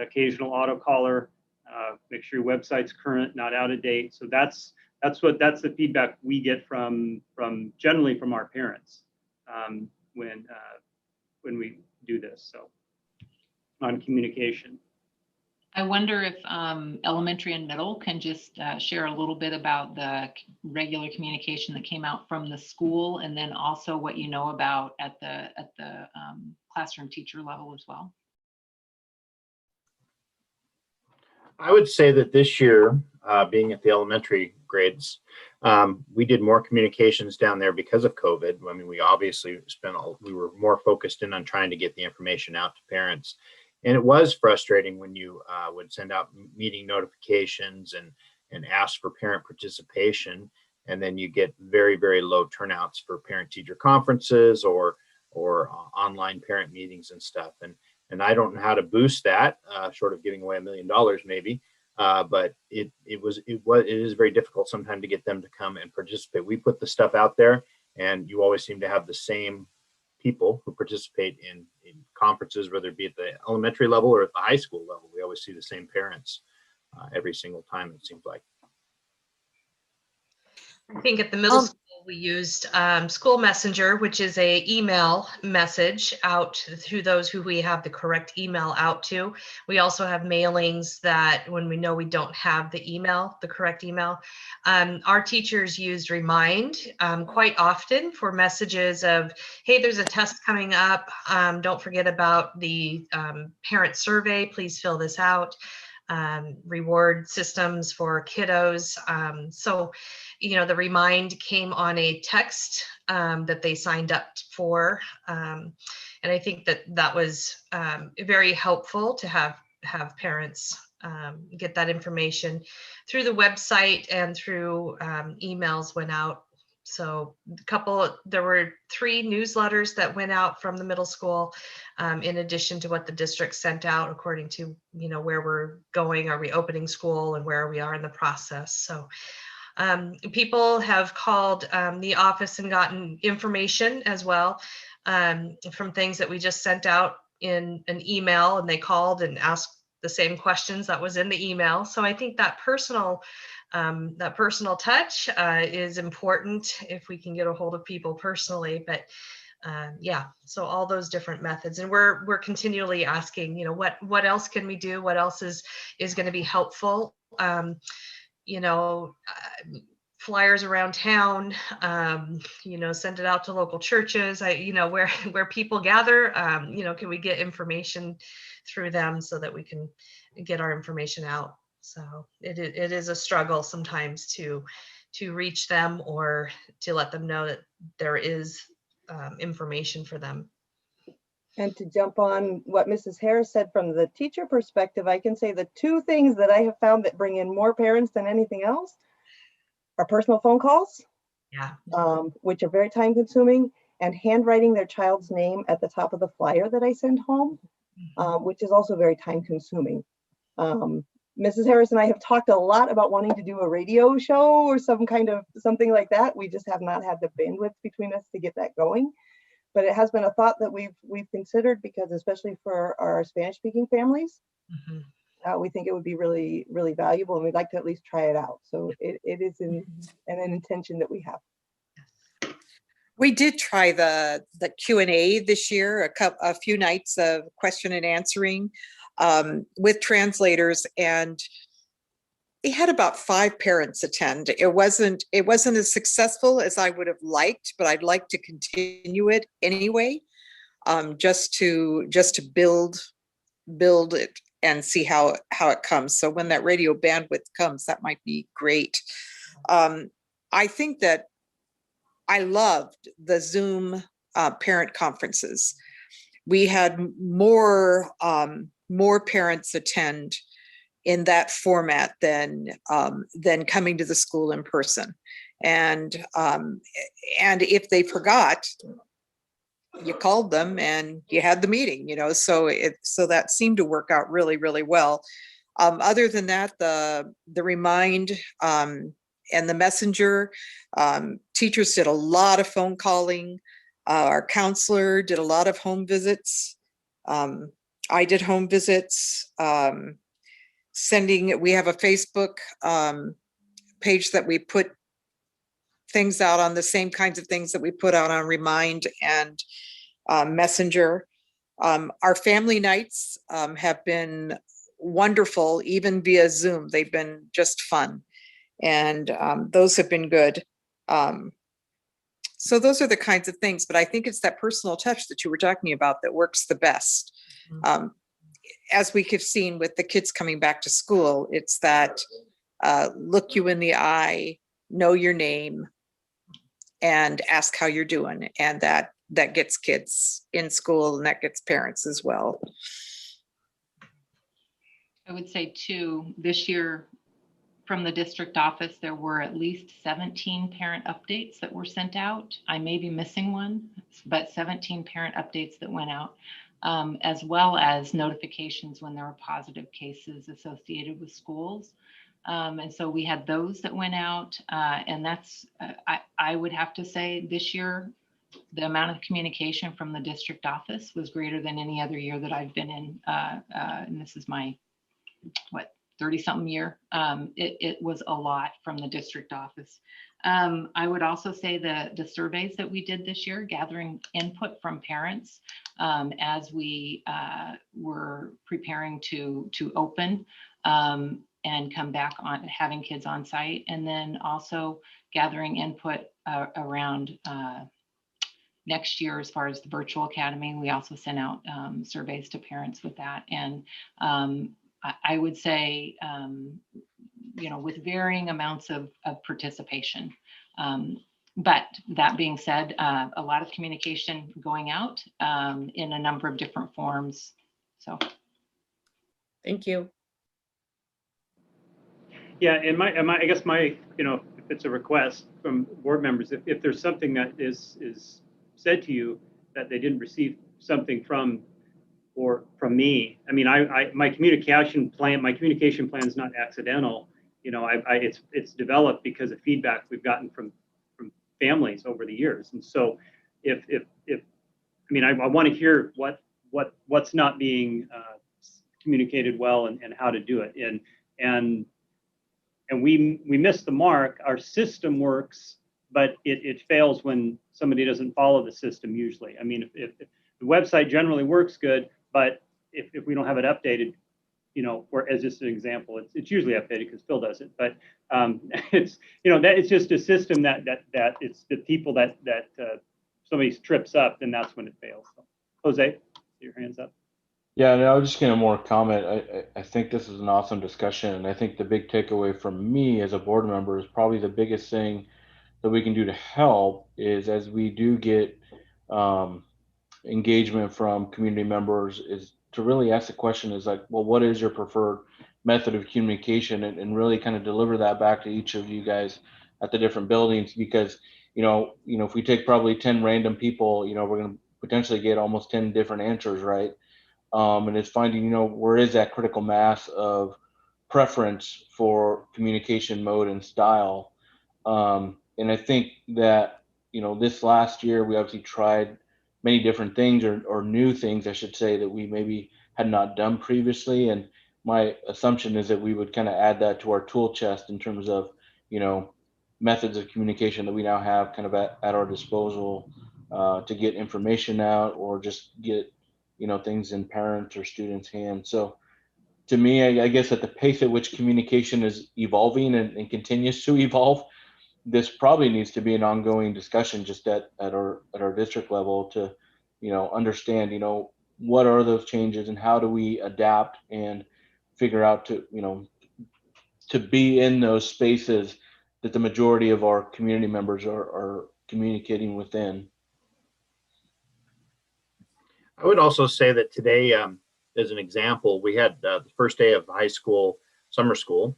occasional autocaller, make sure your website's current, not out of date. So that's the feedback we get from generally from our parents when we do this. So on communication. I wonder if elementary and middle can just share a little bit about the regular communication that came out from the school, and then also what you know about at the classroom teacher level as well. I would say that this year, being at the elementary grades, we did more communications down there because of COVID. I mean, we obviously we were more focused in on trying to get the information out to parents. And it was frustrating when you would send out meeting notifications and ask for parent participation. And then you get very, very low turnouts for parent-teacher conferences or online parent meetings and stuff. And I don't know how to boost that, short of giving away $1 million maybe. But it is very difficult sometimes to get them to come and participate. We put the stuff out there, and you always seem to have the same people who participate in conferences, whether it be at the elementary level or at the high school level. We always see the same parents every single time, it seems like. I think at the middle school, we used School Messenger, which is a email message out to those who we have the correct email out to. We also have mailings that when we know we don't have the correct email, our teachers used Remind quite often for messages of, hey, there's a test coming up. Don't forget about the parent survey. Please fill this out. Reward systems for kiddos. So, you know, the Remind came on a text that they signed up for. And I think that was very helpful to have parents get that information through the website and through emails went out. So there were 3 newsletters that went out from the middle school, in addition to what the district sent out according to, you know, where we're going, are we opening school and where we are in the process. So people have called the office and gotten information as well from things that we just sent out in an email, and they called and asked the same questions that was in the email. So I think that personal touch is important if we can get a hold of people personally. But yeah, so all those different methods, and we're continually asking, you know, what else can we do? What else is going to be helpful? You know, flyers around town, you know, send it out to local churches. You know, where people gather, you know, can we get information through them so that we can get our information out? So it is a struggle sometimes to reach them or to let them know that there is information for them. And to jump on what Mrs. Harris said from the teacher perspective, I can say the 2 things that I have found that bring in more parents than anything else are personal phone calls, yeah, which are very time consuming, and handwriting their child's name at the top of the flyer that I send home, which is also very time consuming. Mrs. Harris and I have talked a lot about wanting to do a radio show or something like that. We just have not had the bandwidth between us to get that going. But it has been a thought that we've considered, because especially for our Spanish speaking families, we think it would be really, really valuable, and we'd like to at least try it out. So it is an intention that we have. We did try the Q&A this year, a few nights of question and answering with translators, and it had about 5 parents attend. It wasn't as successful as I would have liked, but I'd like to continue it anyway, just to build it and see how it comes. So when that radio bandwidth comes, that might be great. I think that I loved the Zoom parent conferences. We had more parents attend in that format than coming to the school in person. And if they forgot, you called them and you had the meeting, so that seemed to work out really, really well. Other than that, the Remind and the Messenger, teachers did a lot of phone calling. Our counselor did a lot of home visits. I did home visits. We have a Facebook page that we put things out on, the same kinds of things that we put out on Remind and Messenger. Our family nights have been wonderful, even via Zoom. They've been just fun. And those have been good. So those are the kinds of things, but I think it's that personal touch that you were talking about that works the best. As we have seen with the kids coming back to school, it's that look you in the eye, know your name, and ask how you're doing. And that gets kids in school, and that gets parents as well. I would say too, this year from the district office, there were at least 17 parent updates that were sent out. I may be missing one, but 17 parent updates that went out, as well as notifications when there were positive cases associated with schools. And so we had those that went out, and that's, I would have to say this year, the amount of communication from the district office was greater than any other year that I've been in. And this is my, 30-something year. It was a lot from the district office. I would also say the surveys that we did this year, gathering input from parents as we were preparing to open and come back on having kids on site, and then also gathering input around next year as far as the virtual academy. We also sent out surveys to parents with that. And I would say, with varying amounts of participation. But that being said, a lot of communication going out in a number of different forms. So. Thank you. Yeah, and I guess if it's a request from board members, if there's something that is said to you that they didn't receive something from me. I mean, my communication plan is not accidental. It's developed because of feedback we've gotten from families over the years. And so I want to hear what's not being communicated well and how to do it. And we missed the mark. Our system works, but it fails when somebody doesn't follow the system usually. I mean, if the website generally works good, but if we don't have it updated, or as just an example, it's usually updated because Phil does it. But it's just a system that it's the people that somebody trips up, then that's when it fails. So, Jose, your hands up. Yeah, and I was just gonna more comment. I think this is an awesome discussion, and I think the big takeaway from me as a board member is probably the biggest thing that we can do to help is as we do get engagement from community members is to really ask the question is like, well, what is your preferred method of communication, and really kind of deliver that back to each of you guys at the different buildings, because if we take probably 10 random people, we're going to potentially get almost 10 different answers, right? And it's finding, where is that critical mass of preference for communication mode and style. And I think that, this last year, we obviously tried many different things or new things, I should say, that we maybe had not done previously. And my assumption is that we would kind of add that to our tool chest in terms of, methods of communication that we now have kind of at our disposal to get information out or just get, things in parents or students' hands. So to me, I guess at the pace at which communication is evolving and continues to evolve, this probably needs to be an ongoing discussion just at our district level to, understand, what are those changes and how do we adapt and figure out to be in those spaces that the majority of our community members are communicating within. I would also say that today, as an example, we had the first day of high school, summer school,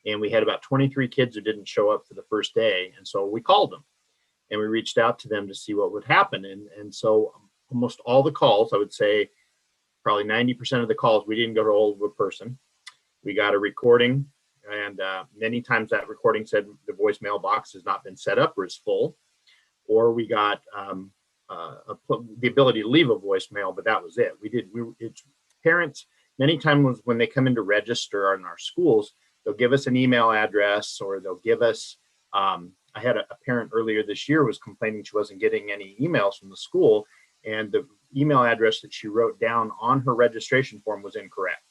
and we had about 23 kids who didn't show up for the first day. And so we called them and we reached out to them to see what would happen. And so almost all the calls, I would say probably 90% of the calls, we didn't go to hold of a person. We got a recording, and many times that recording said the voicemail box has not been set up or is full, or we got the ability to leave a voicemail, but that was it. It's parents, many times when they come in to register in our schools, they'll give us an email address, or they'll give us, I had a parent earlier this year was complaining she wasn't getting any emails from the school, and the email address that she wrote down on her registration form was incorrect.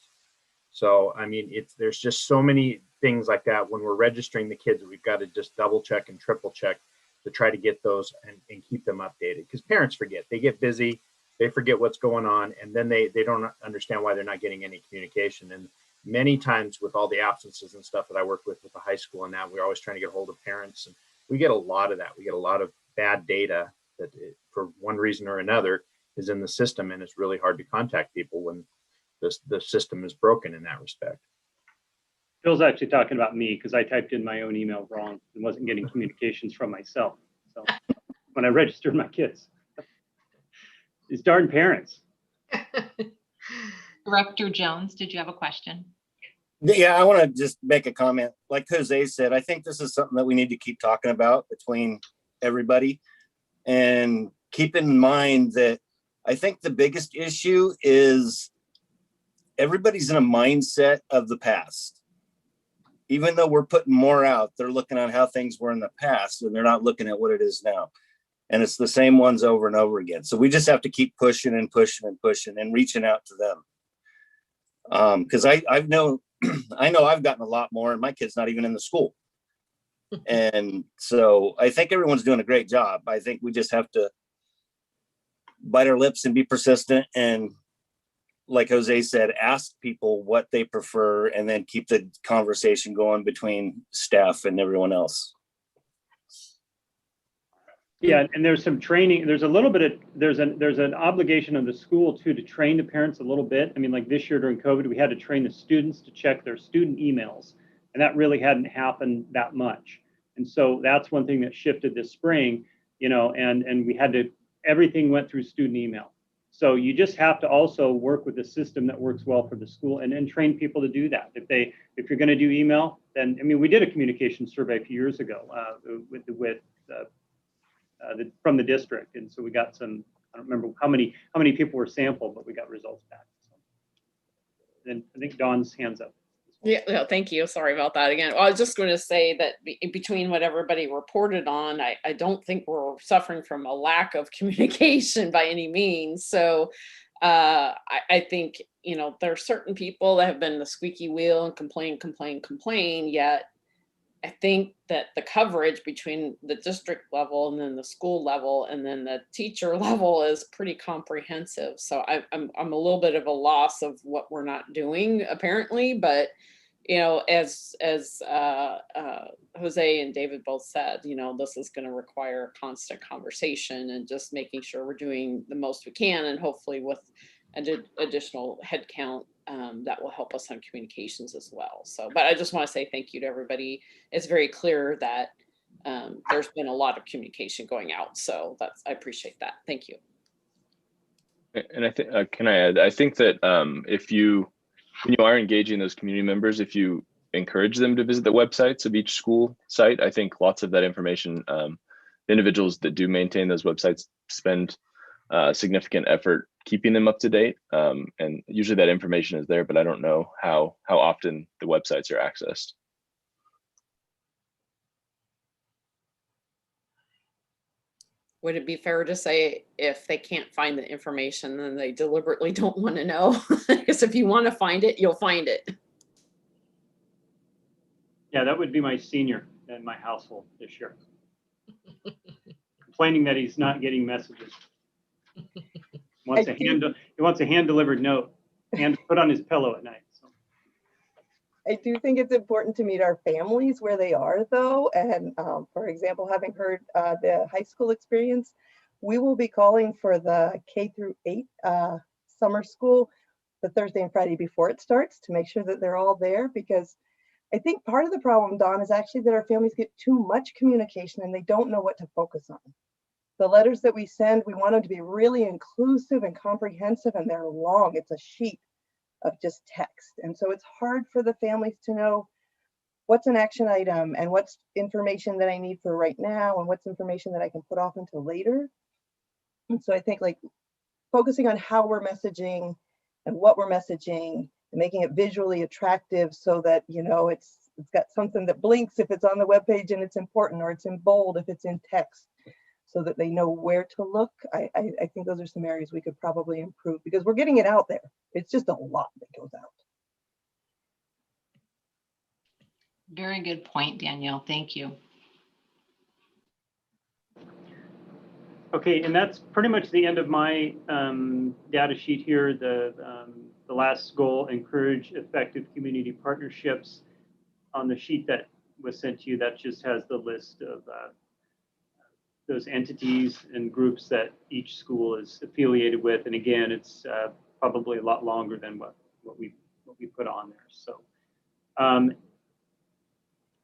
So, I mean, there's just so many things like that when we're registering the kids, we've got to just double check and triple check to try to get those and keep them updated, because parents forget. They get busy, they forget what's going on, and then they don't understand why they're not getting any communication. And many times with all the absences and stuff that I work with the high school and that, we're always trying to get a hold of parents, and we get a lot of that. We get a lot of bad data that for one reason or another is in the system, and it's really hard to contact people when the system is broken in that respect. Phil's actually talking about me because I typed in my own email wrong and wasn't getting communications from myself. So when I registered my kids, these darn parents. Director Jones, did you have a question? Yeah, I want to just make a comment. Like Jose said, I think this is something that we need to keep talking about between everybody, and keep in mind that I think the biggest issue is everybody's in a mindset of the past. Even though we're putting more out, they're looking at how things were in the past, and they're not looking at what it is now. And it's the same ones over and over again. So we just have to keep pushing and pushing and pushing and reaching out to them. Because I know I've gotten a lot more, and my kid's not even in the school. And so I think everyone's doing a great job. I think we just have to bite our lips and be persistent, and like Jose said, ask people what they prefer, and then keep the conversation going between staff and everyone else. Yeah, and there's some training. There's a little bit of there's an obligation of the school too to train the parents a little bit. I mean, like this year during COVID, we had to train the students to check their student emails, and that really hadn't happened that much. And so that's one thing that shifted this spring, you know, and we had to, everything went through student email. So you just have to also work with a system that works well for the school, and train people to do that. If you're going to do email, then, I mean, we did a communication survey a few years ago from the district, and so we got some. I don't remember how many people were sampled, but we got results back. So then I think Dawn's hands up. Yeah, thank you. Sorry about that again. Well, I was just going to say that between what everybody reported on, I don't think we're suffering from a lack of communication by any means. So I think, you know, there are certain people that have been the squeaky wheel and complain, yet I think that the coverage between the district level and then the school level and then the teacher level is pretty comprehensive. So I'm a little bit of a loss of what we're not doing apparently, but you know, as Jose and David both said, you know, this is going to require constant conversation and just making sure we're doing the most we can, and hopefully with an additional headcount that will help us on communications as well. So, but I just want to say thank you to everybody. It's very clear that there's been a lot of communication going out. So I appreciate that. Thank you. And I think, can I add, I think that when you are engaging those community members, if you encourage them to visit the websites of each school site, I think lots of that information, the individuals that do maintain those websites spend significant effort keeping them up to date. And usually that information is there, but I don't know how often the websites are accessed. Would it be fair to say if they can't find the information, then they deliberately don't want to know? Because if you want to find it, you'll find it. Yeah, that would be my senior in my household this year. Complaining that he's not getting messages. He wants a hand-delivered note and put on his pillow at night. So. I do think it's important to meet our families where they are, though. And for example, having heard the high school experience, we will be calling for the K-8 summer school the Thursday and Friday before it starts to make sure that they're all there, because I think part of the problem, Dawn, is actually that our families get too much communication and they don't know what to focus on. The letters that we send, we want them to be really inclusive and comprehensive, and they're long. It's a sheet of just text. And so it's hard for the families to know what's an action item and what's information that I need for right now and what's information that I can put off until later. And so I think like focusing on how we're messaging and what we're messaging and making it visually attractive so that, you know, it's got something that blinks if it's on the webpage and it's important, or it's in bold if it's in text, so that they know where to look. I think those are some areas we could probably improve because we're getting it out there. It's just a lot that goes out. Very good point, Danielle. Thank you. Okay, and that's pretty much the end of my data sheet here. The last goal, encourage effective community partnerships. On the sheet that was sent to you, that just has the list of those entities and groups that each school is affiliated with. And again, it's probably a lot longer than what we put on there. So,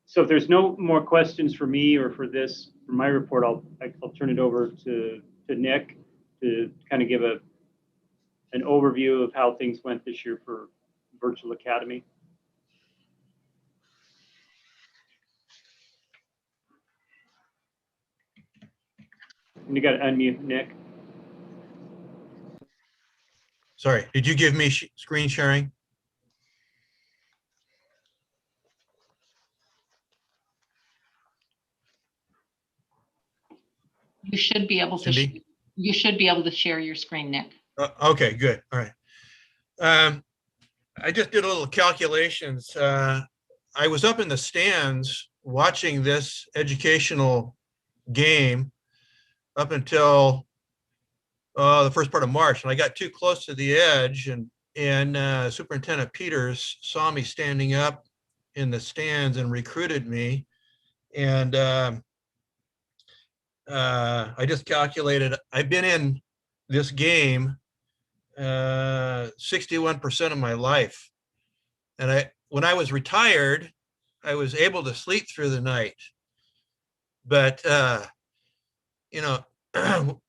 so if there's no more questions for me or for my report, I'll turn it over to Nick to kind of give an overview of how things went this year for Virtual Academy. And you got to unmute Nick. Sorry, did you give me screen sharing? You should be able to. Cindy? You should be able to share your screen, Nick. Okay, good. All right. I just did a little calculations. I was up in the stands watching this educational game up until the first part of March, and I got too close to the edge, and Superintendent Peters saw me standing up in the stands and recruited me. And I just calculated, I've been in this game 61% of my life. And when I was retired, I was able to sleep through the night. But, you know,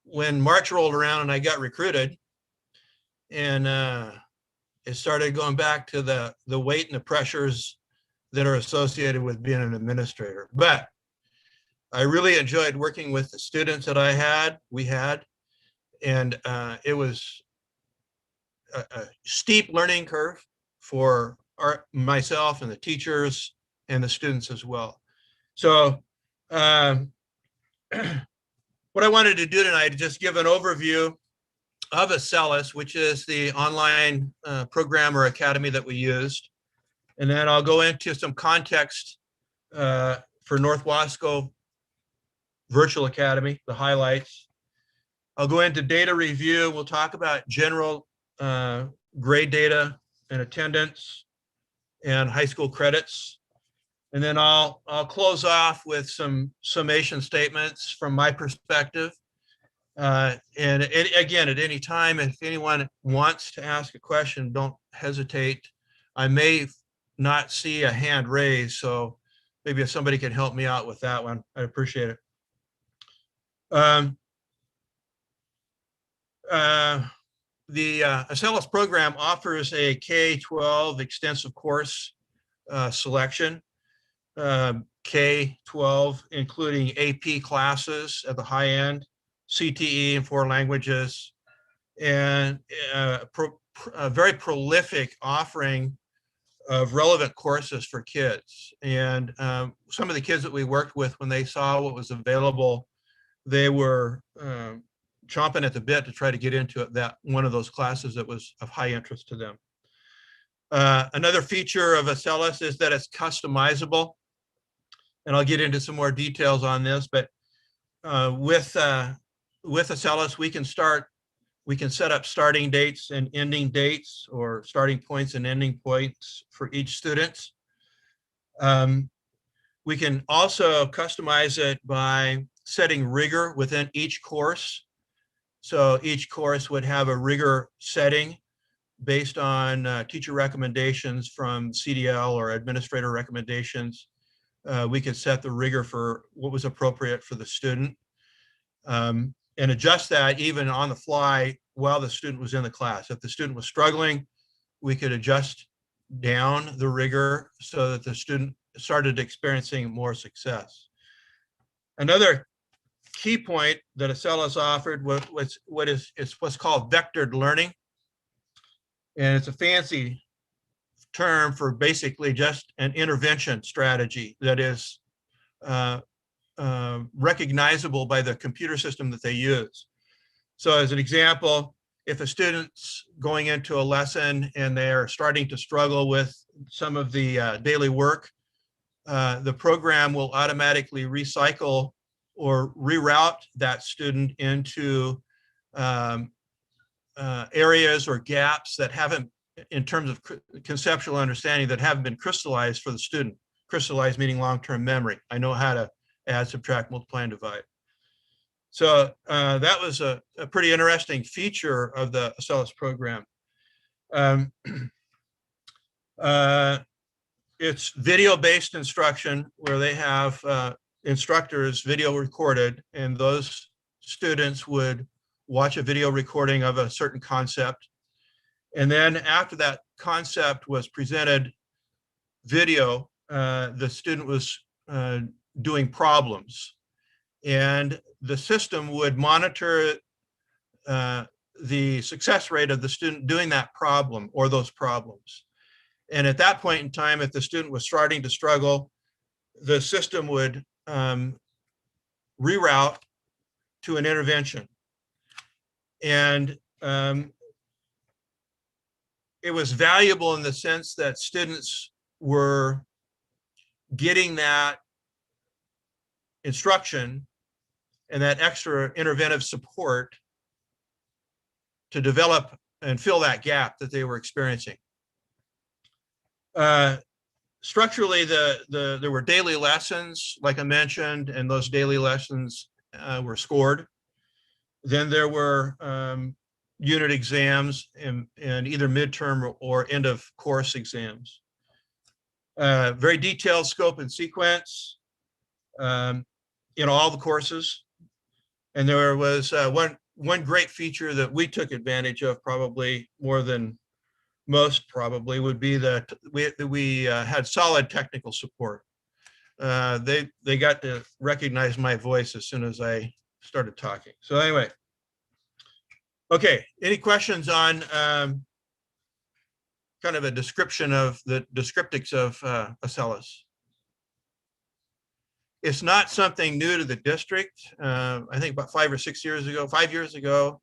when March rolled around and I got recruited, and it started going back to the weight and the pressures that are associated with being an administrator. But I really enjoyed working with the students that we had, and it was a steep learning curve for myself and the teachers and the students as well. So what I wanted to do tonight is just give an overview of Acellus, which is the online program or academy that we used. And then I'll go into some context for North Wasco Virtual Academy, the highlights. I'll go into data review. We'll talk about general grade data and attendance and high school credits. And then I'll close off with some summation statements from my perspective. And again, at any time, if anyone wants to ask a question, don't hesitate. I may not see a hand raised, so maybe if somebody can help me out with that one, I'd appreciate it. The Acellus program offers a K-12 extensive course selection. K-12, including AP classes at the high end, CTE in 4 languages, and a very prolific offering of relevant courses for kids. And some of the kids that we worked with, when they saw what was available, they were chomping at the bit to try to get into that one of those classes that was of high interest to them. Another feature of Acellus is that it's customizable, and I'll get into some more details on this, but with Acellus, we can set up starting dates and ending dates, or starting points and ending points for each student. We can also customize it by setting rigor within each course. So each course would have a rigor setting based on teacher recommendations from CDL or administrator recommendations. We could set the rigor for what was appropriate for the student. and adjust that even on the fly while the student was in the class. If the student was struggling, we could adjust down the rigor so that the student started experiencing more success. Another key point that Acellus offered was what's called vectored learning. And it's a fancy term for basically just an intervention strategy that is recognizable by the computer system that they use. So as an example, if a student's going into a lesson and they're starting to struggle with some of the daily work, the program will automatically recycle or reroute that student into areas or gaps that haven't, in terms of conceptual understanding, that haven't been crystallized for the student. Crystallized meaning long-term memory. I know how to add, subtract, multiply, and divide. So that was a pretty interesting feature of the Acellus program. It's video-based instruction where they have instructors video recorded, and those students would watch a video recording of a certain concept. And then after that concept was presented video, the student was doing problems. And the system would monitor the success rate of the student doing that problem or those problems. And at that point in time, if the student was starting to struggle, the system would reroute to an intervention. And it was valuable in the sense that students were getting that instruction and that extra interventive support to develop and fill that gap that they were experiencing. Structurally, there were daily lessons, like I mentioned, and those daily lessons were scored. Then there were unit exams and either midterm or end of course exams. Very detailed scope and sequence in all the courses. And there was one great feature that we took advantage of, probably more than most probably, would be that we had solid technical support. They got to recognize my voice as soon as I started talking. So anyway, okay, any questions on kind of a description of the descriptics of Acellus? It's not something new to the district. I think about 5 years ago,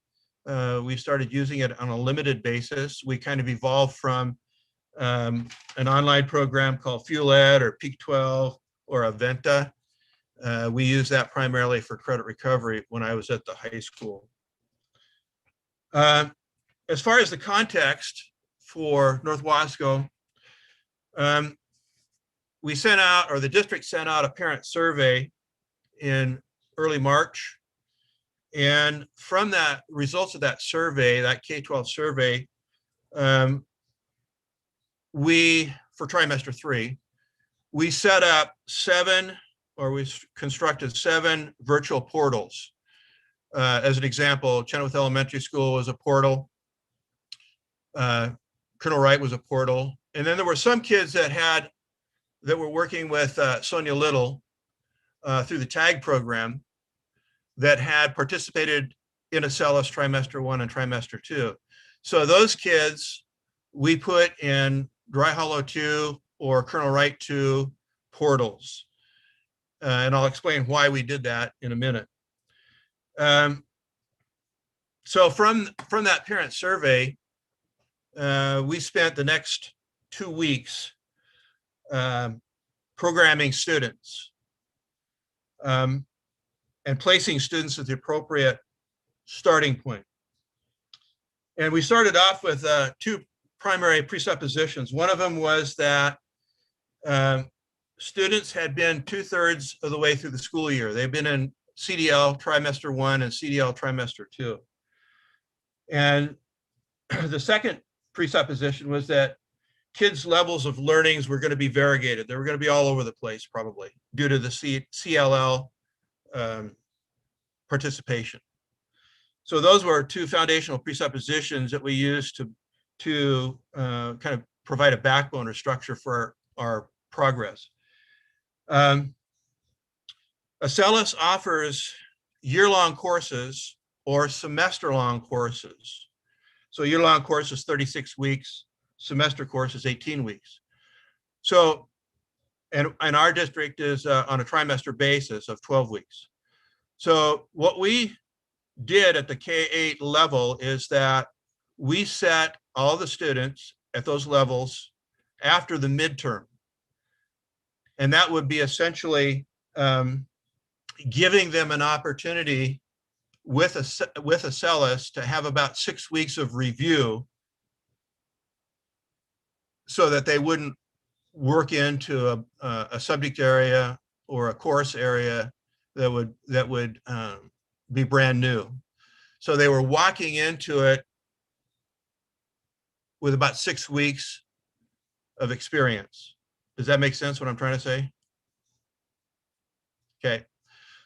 we started using it on a limited basis. We kind of evolved from an online program called FuelEd or Peak 12 or Aventa. We use that primarily for credit recovery when I was at the high school. As far as the context for North Wasco, we sent out, or the district sent out, a parent survey in early March. And from that results of that survey, that K-12 survey, for trimester 3, we set up we constructed 7 virtual portals. As an example, Chenoweth Elementary School was a portal. Colonel Wright was a portal. And then there were some kids that were working with Sonia Little through the TAG program that had participated in Acellus trimester 1 and trimester 2. So those kids we put in Dry Hollow 2 or Colonel Wright 2 portals. And I'll explain why we did that in a minute. So from that parent survey, we spent the next 2 weeks programming students and placing students at the appropriate starting point. And we started off with 2 primary presuppositions. One of them was that students had been 2/3 of the way through the school year. They've been in CDL trimester 1 and CDL trimester 2. And the second presupposition was that kids' levels of learnings were going to be variegated. They were going to be all over the place, probably, due to the CLL participation. So those were two foundational presuppositions that we used to kind of provide a backbone or structure for our progress. Acellus offers year-long courses or semester-long courses. So year-long course is 36 weeks, semester course is 18 weeks. So, and our district is on a trimester basis of 12 weeks. So what we did at the K-8 level is that we set all the students at those levels after the midterm. And that would be essentially giving them an opportunity with Acellus to have about 6 weeks of review so that they wouldn't work into a subject area or a course area that would be brand new. So they were walking into it with about 6 weeks of experience. Does that make sense what I'm trying to say? Okay,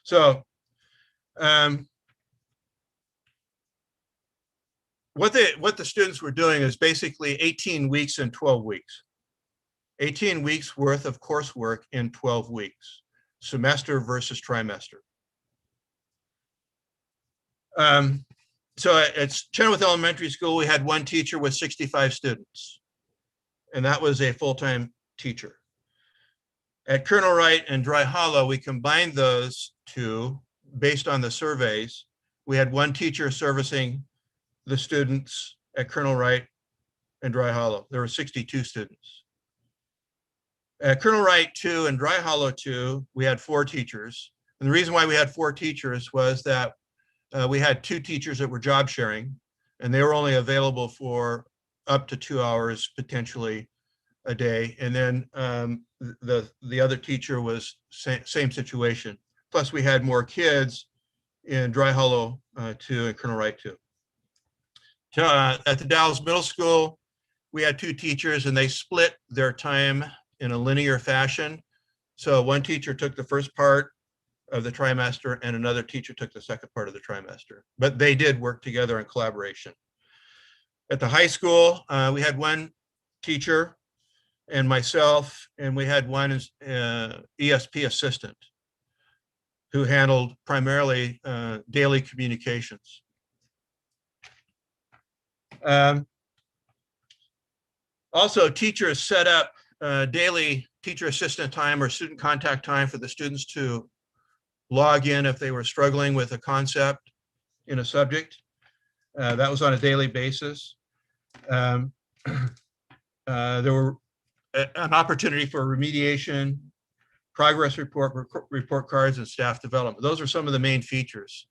so what the students were doing is basically 18 weeks and 12 weeks. 18 weeks worth of coursework in 12 weeks, semester versus trimester. So at Chenoweth Elementary School, we had one teacher with 65 students, and that was a full-time teacher. At Colonel Wright and Dry Hollow, we combined those two based on the surveys. We had one teacher servicing the students at Colonel Wright and Dry Hollow. There were 62 students. At Colonel Wright 2 and Dry Hollow 2, we had 4 teachers. And the reason why we had 4 teachers was that we had 2 teachers that were job sharing, and they were only available for up to 2 hours potentially a day. And then the other teacher was same situation. Plus we had more kids in Dry Hollow 2 and Colonel Wright 2. At the Dalles Middle School, we had 2 teachers, and they split their time in a linear fashion. So one teacher took the first part of the trimester and another teacher took the second part of the trimester, but they did work together in collaboration. At the high school, we had one teacher and myself, and we had one ESP assistant who handled primarily daily communications. Also, teachers set up daily teacher assistant time or student contact time for the students to log in if they were struggling with a concept in a subject. That was on a daily basis. There were an opportunity for remediation, progress report cards, and staff development. Those are some of the main features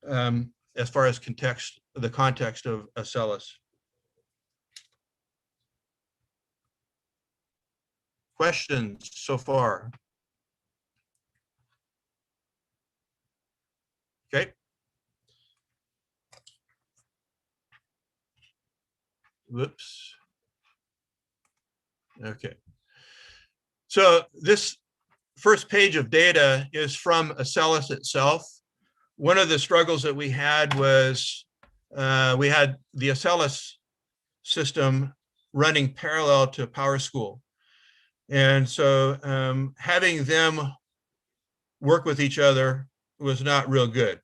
as far as the context of Acellus. Questions so far? Okay. Whoops. Okay. So this first page of data is from Acellus itself. One of the struggles that we had was we had the Acellus system running parallel to PowerSchool. And so having them work with each other was not real good.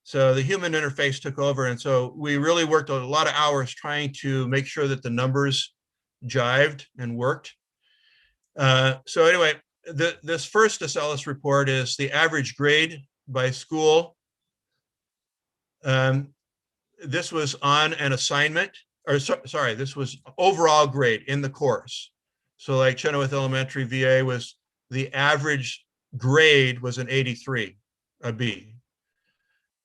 So the human interface took over. And so we really worked a lot of hours trying to make sure that the numbers jived and worked. So anyway, this first Acellus report is the average grade by school. This was on an assignment, or sorry, this was overall grade in the course. So like Chenoweth Elementary VA was, the average grade was an 83, a B.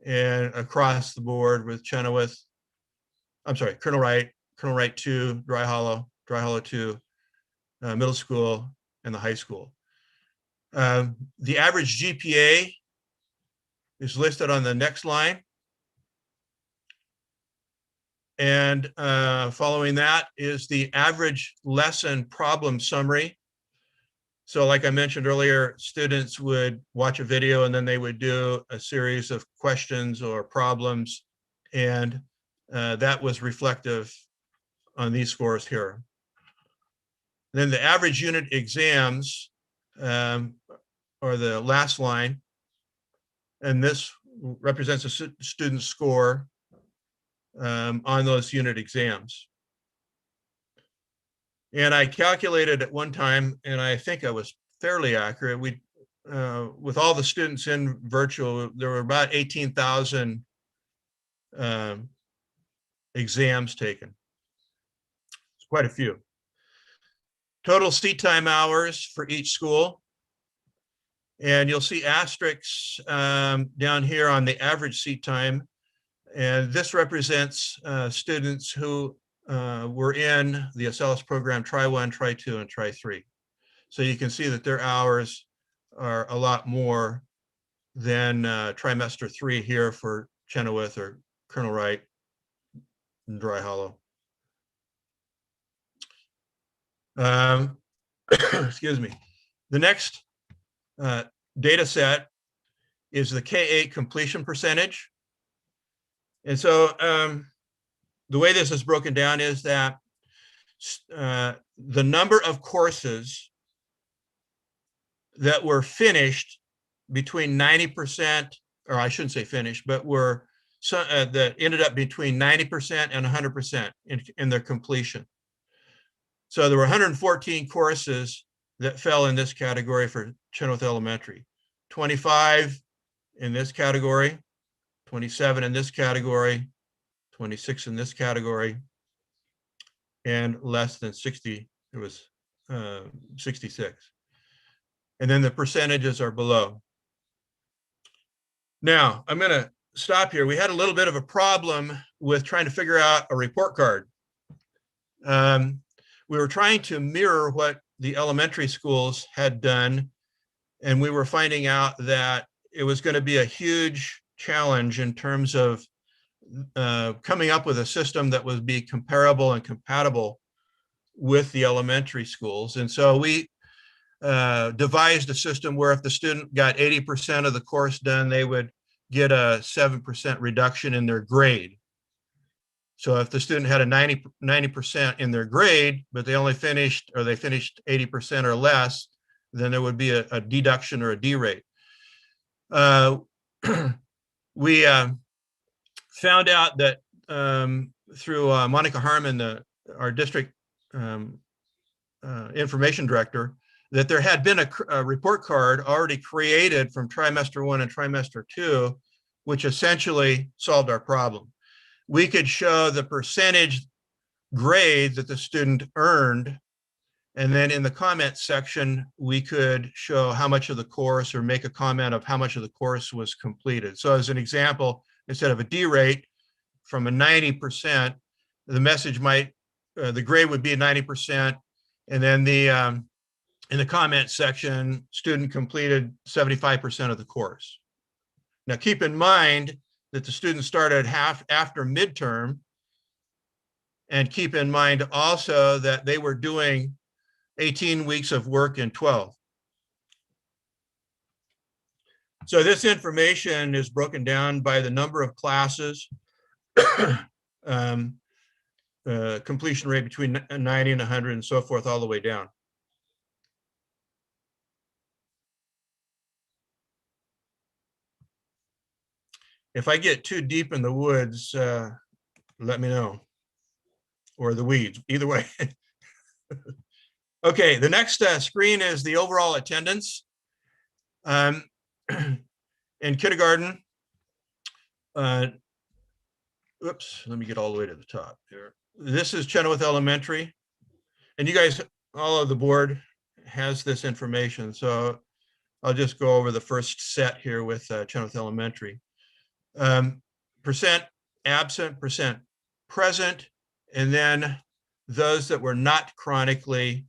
And across the board with Chenoweth, I'm sorry, Colonel Wright 2, Dry Hollow 2, middle school, and the high school. The average GPA is listed on the next line. And following that is the average lesson problem summary. So like I mentioned earlier, students would watch a video and then they would do a series of questions or problems. And that was reflective on these scores here. Then the average unit exams are the last line. And this represents a student's score on those unit exams. And I calculated at one time, and I think I was fairly accurate. We, with all the students in virtual, there were about 18,000 exams taken. It's quite a few. Total seat time hours for each school. And you'll see asterisks down here on the average seat time. And this represents students who were in the Acellus program Tri-1, Tri-2, and Tri-3. So you can see that their hours are a lot more than trimester 3 here for Chenoweth or Colonel Wright and Dry Hollow. Excuse me. The next data set is the K-8 completion percentage. And so the way this is broken down is that the number of courses that were finished between 90%, or I shouldn't say finished, but were that ended up between 90% and 100% in their completion. So there were 114 courses that fell in this category for Chenoweth Elementary, 25 in this category, 27 in this category, 26 in this category, and less than 60, it was 66. And then the percentages are below. Now, I'm going to stop here. We had a little bit of a problem with trying to figure out a report card. We were trying to mirror what the elementary schools had done, and we were finding out that it was going to be a huge challenge in terms of coming up with a system that would be comparable and compatible with the elementary schools. And so we devised a system where if the student got 80% of the course done, they would get a 7% reduction in their grade. So if the student had a 90% in their grade, but they only finished, or they finished 80% or less, then there would be a deduction or a D rate. We found out that through Monica Harmon, our district information director, that there had been a report card already created from trimester 1 and trimester 2, which essentially solved our problem. We could show the percentage grade that the student earned, and then in the comment section, we could show how much of the course, or make a comment of how much of the course was completed. So as an example, instead of a D rate from a 90%, the message might, the grade would be 90%, and then in the comment section, student completed 75% of the course. Now keep in mind that the students started half after midterm, and keep in mind also that they were doing 18 weeks of work in 12. So this information is broken down by the number of classes, completion rate between 90 and 100 and so forth, all the way down. If I get too deep in the woods, let me know, or the weeds, either way. Okay, the next screen is the overall attendance. In kindergarten, oops, let me get all the way to the top here. This is Chenoweth Elementary, and you guys, all of the board has this information, so I'll just go over the first set here with Chenoweth Elementary. Percent absent, percent present, and then those that were not chronically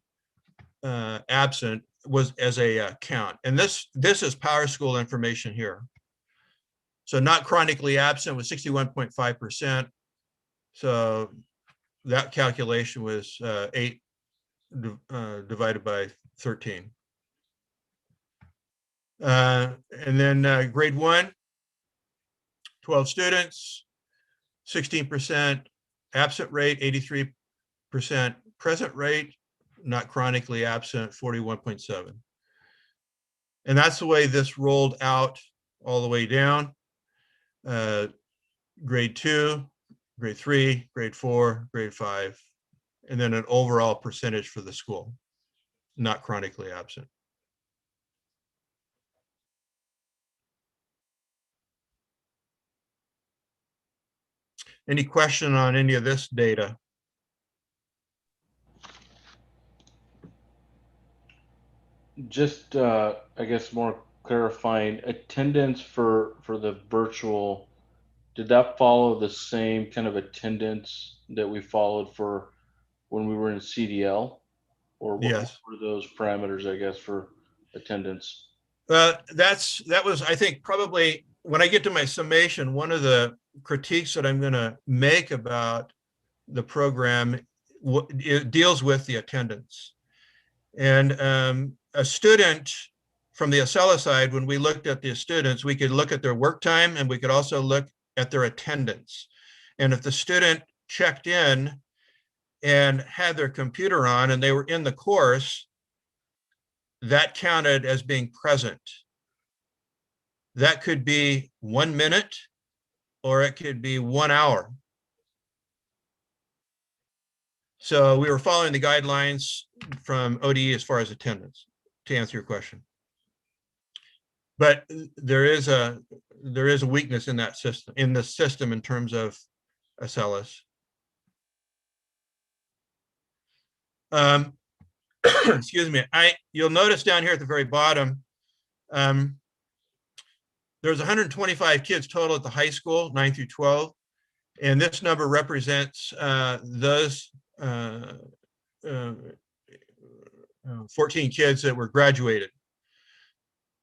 absent was as a count. And this is Power School information here. So not chronically absent was 61.5%. So that calculation was 8 divided by 13. And then grade 1, 12 students, 16% absent rate, 83% present rate, not chronically absent, 41.7. And that's the way this rolled out all the way down. Grade 2, grade 3, grade 4, grade 5, and then an overall percentage for the school, not chronically absent. Any question on any of this data? Just, I guess more clarifying, attendance for the virtual, did that follow the same kind of attendance that we followed for when we were in CDL? Or what Yes. were those parameters, I guess, for attendance? That was, I think, probably when I get to my summation, one of the critiques that I'm going to make about the program, it deals with the attendance. And a student from the Acela side, when we looked at the students, we could look at their work time and we could also look at their attendance. And if the student checked in and had their computer on and they were in the course, that counted as being present. That could be 1 minute or it could be 1 hour. So we were following the guidelines from ODE as far as attendance, to answer your question. But there is a weakness in that system, in the system, in terms of Acelas. Excuse me. You'll notice down here at the very bottom, there's 125 kids total at the high school, 9 through 12, and this number represents those 14 kids that were graduated.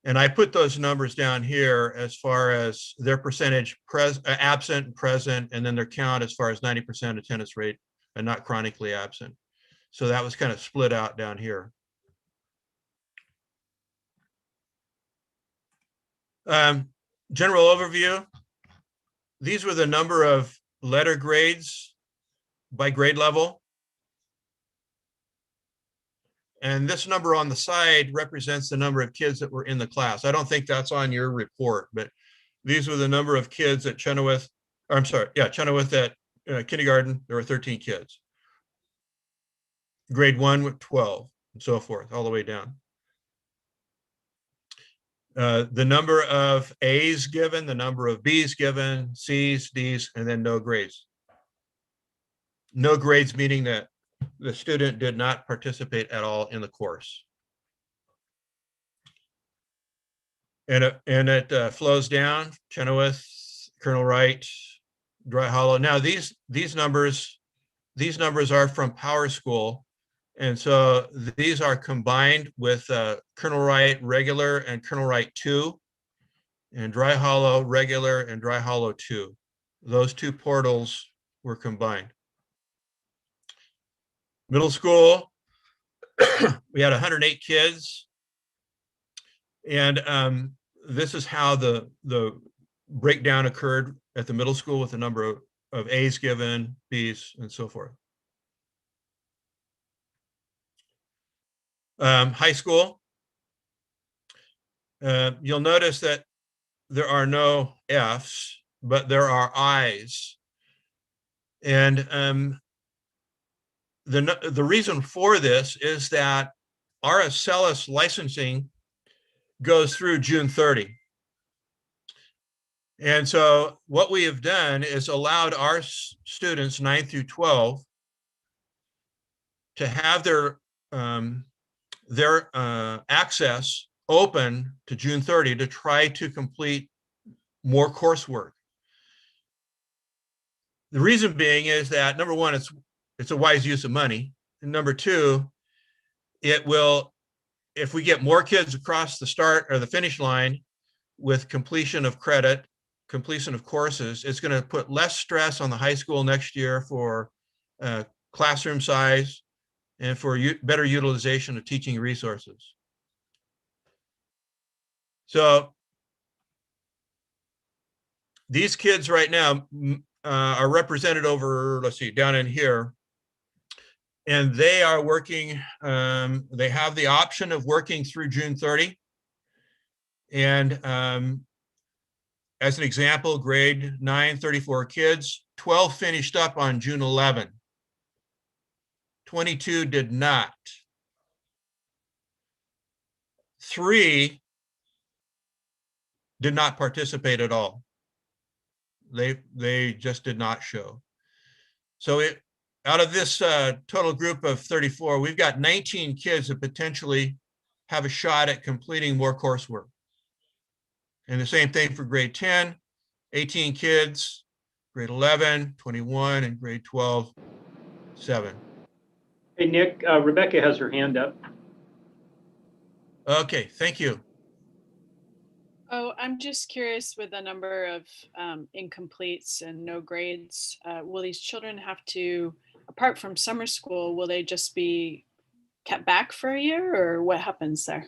And I put those numbers down here as far as their percentage absent and present, and then their count as far as 90% attendance rate and not chronically absent. So that was kind of split out down here. General overview. These were the number of letter grades by grade level. And this number on the side represents the number of kids that were in the class. I don't think that's on your report, but these were the number of kids at Chenoweth, or I'm sorry, yeah, Chenoweth at kindergarten, there were 13 kids. Grade 1 with 12, and so forth, all the way down. The number of A's given, the number of B's given, C's, D's, and then no grades. No grades meaning that the student did not participate at all in the course. And it flows down, Chenoweth, Colonel Wright, Dry Hollow. Now these numbers are from Power School. And so these are combined with Colonel Wright regular and Colonel Wright 2, and Dry Hollow regular and Dry Hollow 2. Those two portals were combined. Middle school, we had 108 kids. And this is how the breakdown occurred at the middle school with the number of A's given, B's, and so forth. High school, you'll notice that there are no F's, but there are I's. And the reason for this is that our Acelas licensing goes through June 30. And so what we have done is allowed our students 9 through 12 to have their access open to June 30 to try to complete more coursework. The reason being is that, number one, it's a wise use of money. And number two, it will, if we get more kids across the start or the finish line with completion of credit, completion of courses, it's going to put less stress on the high school next year for classroom size and for better utilization of teaching resources. So these kids right now are represented over, let's see, down in here. And they are working, they have the option of working through June 30. And as an example, grade 9, 34 kids, 12 finished up on June 11. 22 did not. 3 did not participate at all. They just did not show. So out of this total group of 34, we've got 19 kids that potentially have a shot at completing more coursework. And the same thing for grade 10, 18 kids, grade 11, 21, and grade 12, 7. Hey, Nick, Rebecca has her hand up. Okay, thank you. Oh, I'm just curious with the number of incompletes and no grades, will these children have to, apart from summer school, will they just be kept back for a year, or what happens there?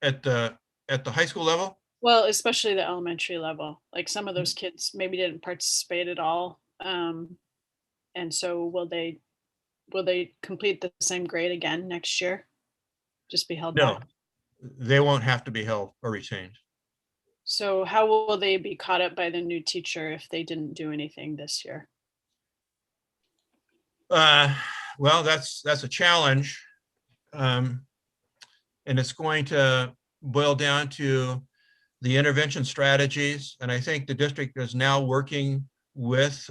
At the high school level? Well, especially the elementary level, like some of those kids maybe didn't participate at all. And so will they complete the same grade again next year? Just be held No, back? they won't have to be held or retained. So how will they be caught up by the new teacher if they didn't do anything this year? Well, that's a challenge. And it's going to boil down to the intervention strategies. And I think the district is now working with,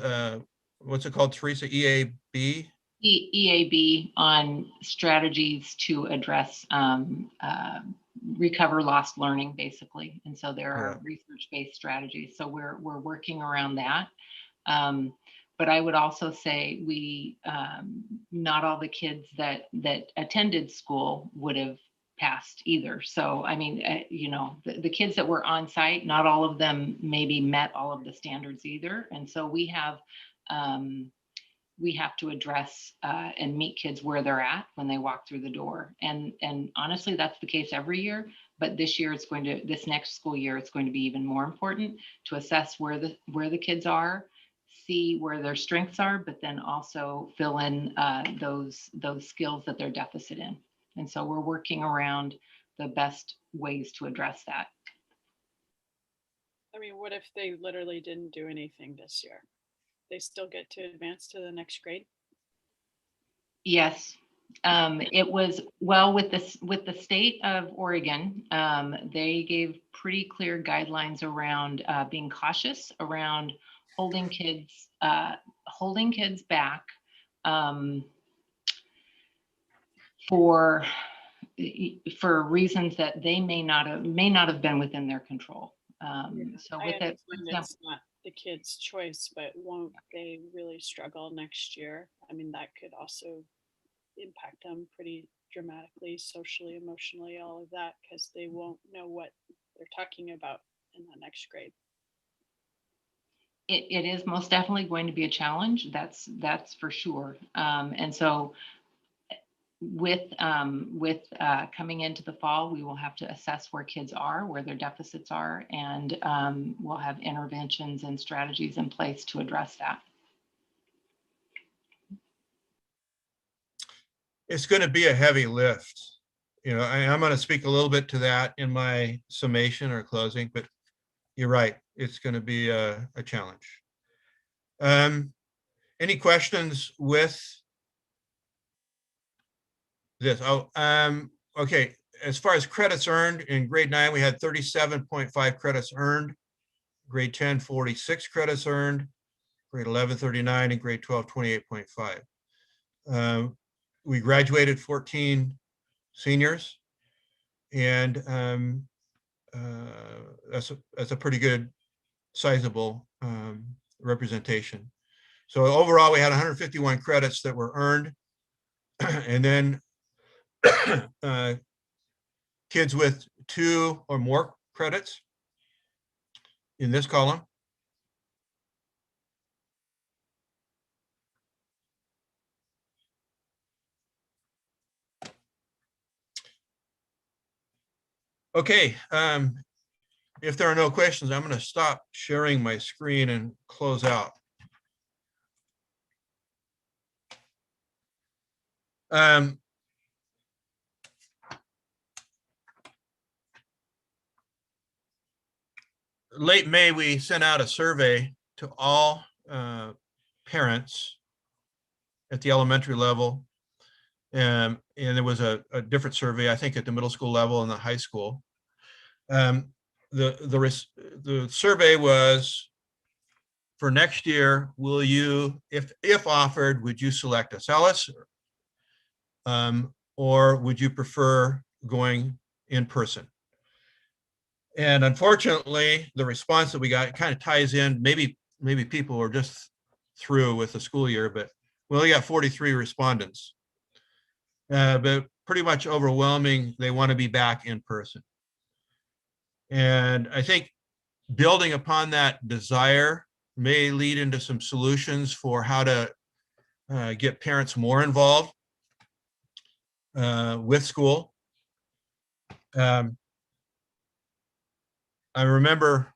what's it called, Teresa, EAB? EAB on strategies to address recover lost learning, basically. And so there are research-based strategies. So we're working around that. But I would also say not all the kids that attended school would have passed either. So, I mean, the kids that were on site, not all of them maybe met all of the standards either. And so we have to address and meet kids where they're at when they walk through the door. And honestly, that's the case every year. But this year, this next school year, it's going to be even more important to assess where the kids are, see where their strengths are, but then also fill in those skills that they're deficit in. And so we're working around the best ways to address that. I mean, what if they literally didn't do anything this year? They still get to advance to the next grade? Yes. It was, well, with the state of Oregon, they gave pretty clear guidelines around being cautious around holding kids back for reasons that they may not have been within their control. So with it, it's not the kid's choice, but won't they really struggle next year? I mean, that could also impact them pretty dramatically, socially, emotionally, all of that, because they won't know what they're talking about in the next grade. It is most definitely going to be a challenge. That's for sure. And so with coming into the fall, we will have to assess where kids are, where their deficits are, and we'll have interventions and strategies in place to address that. It's going to be a heavy lift. I'm going to speak a little bit to that in my summation or closing, but you're right. It's going to be a challenge. Any questions with this? Okay. As far as credits earned, in grade 9, we had 37.5 credits earned. Grade 10, 46 credits earned. Grade 11, 39, and grade 12, 28.5. We graduated 14 seniors, and that's a pretty good sizable representation. So overall, we had 151 credits that were earned, and then kids with 2 or more credits in this column. Okay, if there are no questions, I'm going to stop sharing my screen and close out. Late May, we sent out a survey to all parents at the elementary level. And there was a different survey, I think, at the middle school level and the high school. The survey was, for next year, will you, if offered, would you select a SELIS? Or would you prefer going in person? And unfortunately, the response that we got kind of ties in, maybe people are just through with the school year, but we only got 43 respondents. But pretty much overwhelming, they want to be back in person. And I think building upon that desire may lead into some solutions for how to get parents more involved with school. I remember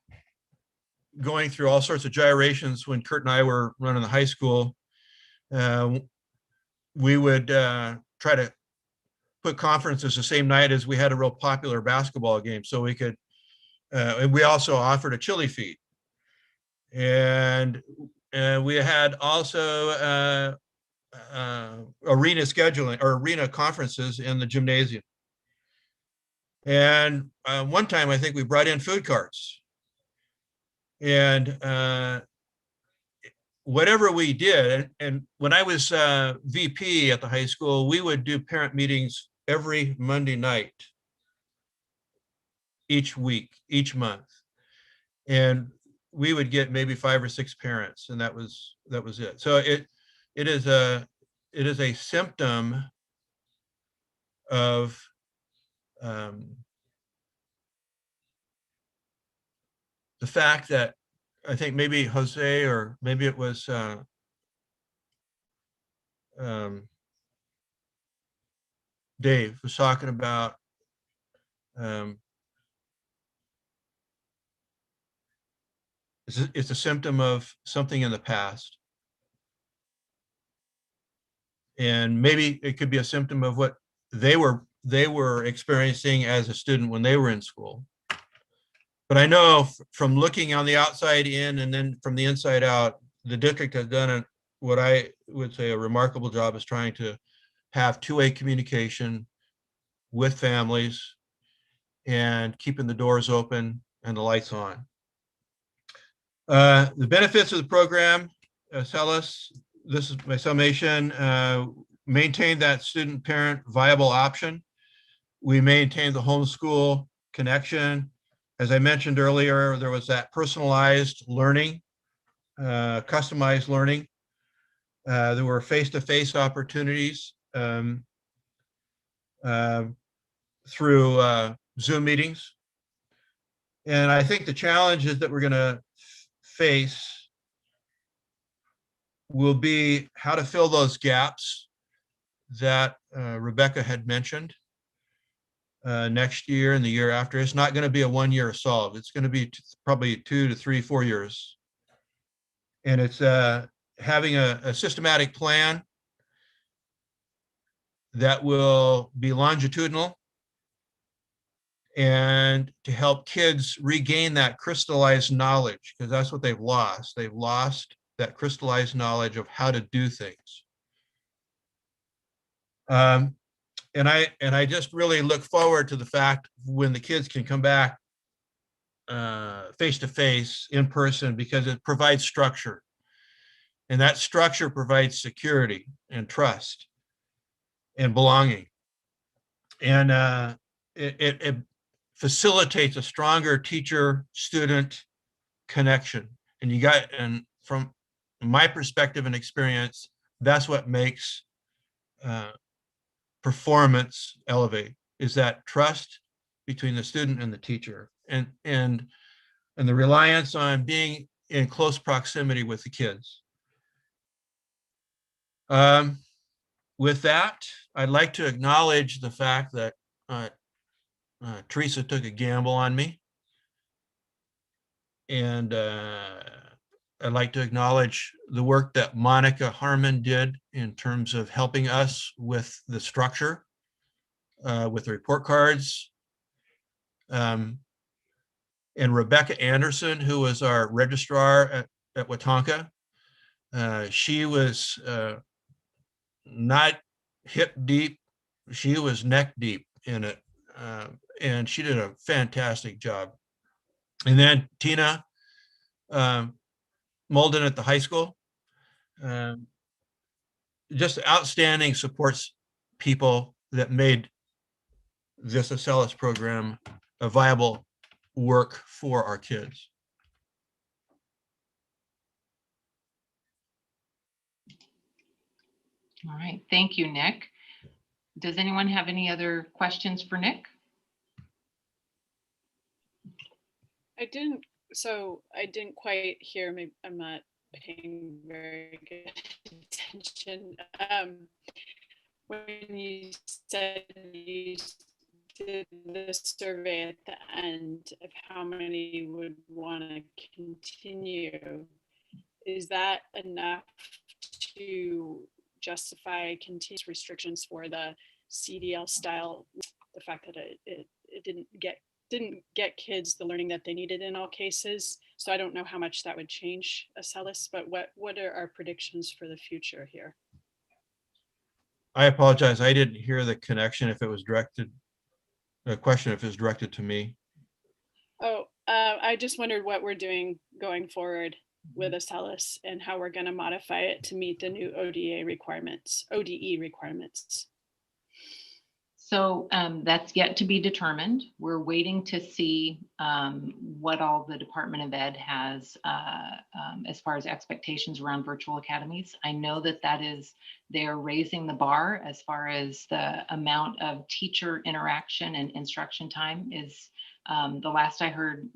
going through all sorts of gyrations when Kurt and I were running the high school. We would try to put conferences the same night as we had a real popular basketball game, so we could, and we also offered a chili feed. And we had also arena scheduling or arena conferences in the gymnasium. And one time I think we brought in food carts. And whatever we did, and when I was VP at the high school, we would do parent meetings every Monday night, each week, each month. And we would get maybe 5 or 6 parents, and that was it. So it is a symptom of the fact that I think maybe Jose, or maybe it was Dave, was talking about it's a symptom of something in the past. And maybe it could be a symptom of what they were experiencing as a student when they were in school. But I know from looking on the outside in and then from the inside out, the district has done what I would say a remarkable job is trying to have two-way communication with families and keeping the doors open and the lights on. The benefits of the program, SELIS, this is my summation, maintain that student-parent viable option. We maintain the homeschool connection. As I mentioned earlier, there was that personalized learning, customized learning. There were face-to-face opportunities through Zoom meetings. And I think the challenges that we're going to face will be how to fill those gaps that Rebecca had mentioned next year and the year after. It's not going to be a one-year solve. It's going to be probably 2 to 3, 4 years. And it's having a systematic plan that will be longitudinal and to help kids regain that crystallized knowledge, because that's what they've lost. They've lost that crystallized knowledge of how to do things. And I just really look forward to the fact when the kids can come back face to face, in person, because it provides structure. And that structure provides security and trust and belonging. And it facilitates a stronger teacher-student connection. And from my perspective and experience, that's what makes performance elevate, is that trust between the student and the teacher, and the reliance on being in close proximity with the kids. With that, I'd like to acknowledge the fact that Teresa took a gamble on me And I'd like to acknowledge the work that Monica Harmon did in terms of helping us with the structure, with the report cards. And Rebecca Anderson, who was our registrar at Watonka. She was not hip deep, she was neck deep in it. And she did a fantastic job. And then Tina Molden at the high school. Just outstanding supports people that made this Acellus program a viable work for our kids. All right, thank you, Nick. Does anyone have any other questions for Nick? I didn't quite hear, maybe I'm not paying very good attention. When you said you did the survey at the end of how many would want to continue, is that enough to justify continuous restrictions for the CDL style? The fact that it didn't get kids the learning that they needed in all cases. So I don't know how much that would change Acellus, but what are our predictions for the future here? I apologize, I didn't hear the connection if it was directed, a question if it was directed to me. Oh, I just wondered what we're doing going forward with Acellus and how we're going to modify it to meet the new ODE requirements. So that's yet to be determined. We're waiting to see what all the Department of Ed has as far as expectations around virtual academies. I know that they're raising the bar as far as the amount of teacher interaction and instruction time is. The last I heard,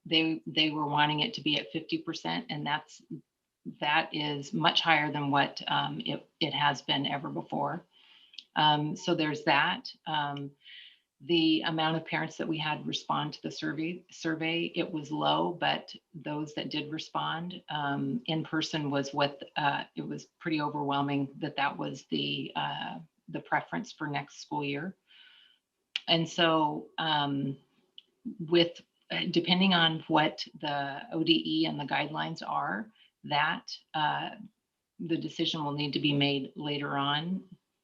they were wanting it to be at 50%, and that is much higher than what it has been ever before. So there's that. The amount of parents that we had respond to the survey, it was low, but those that did respond in person was it was pretty overwhelming that was the preference for next school year. And so depending on what the ODE and the guidelines are, that the decision will need to be made later on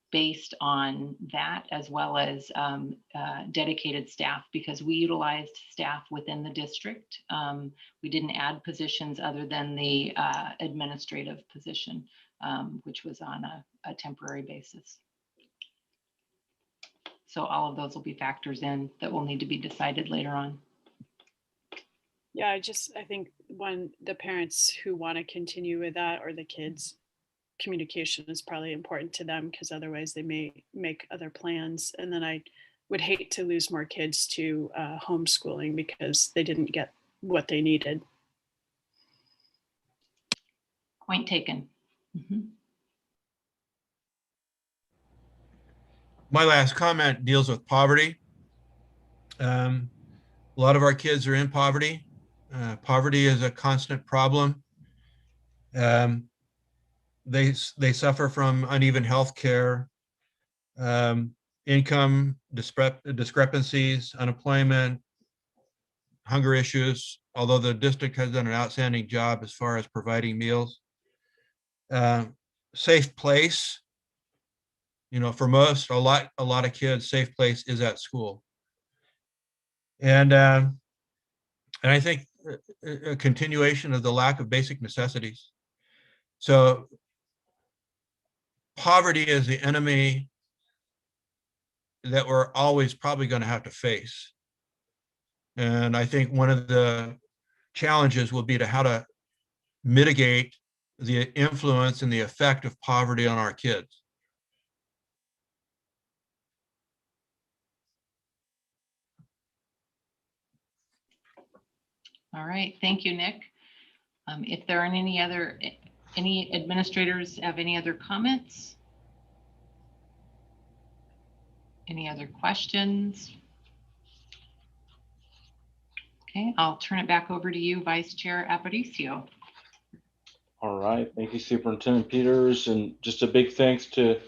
based on that, as well as dedicated staff, because we utilized staff within the district. We didn't add positions other than the administrative position, which was on a temporary basis. So all of those will be factors in that will need to be decided later on. Yeah, I think the parents who want to continue with that, or the kids, communication is probably important to them, because otherwise they may make other plans. And then I would hate to lose more kids to homeschooling because they didn't get what they needed. Point taken. Mm-hmm. My last comment deals with poverty. A lot of our kids are in poverty. Poverty is a constant problem. They suffer from uneven health care, income discrepancies, unemployment, hunger issues, although the district has done an outstanding job as far as providing meals. Safe place, for most, a lot of kids, safe place is at school. And I think a continuation of the lack of basic necessities. So poverty is the enemy that we're always probably going to have to face. And I think one of the challenges will be how to mitigate the influence and the effect of poverty on our kids. All right, thank you, Nick. If there aren't any administrators have any other comments? Any other questions? Okay, I'll turn it back over to you, Vice Chair Aparicio. All right, thank you, Superintendent Peters, and just a big thanks to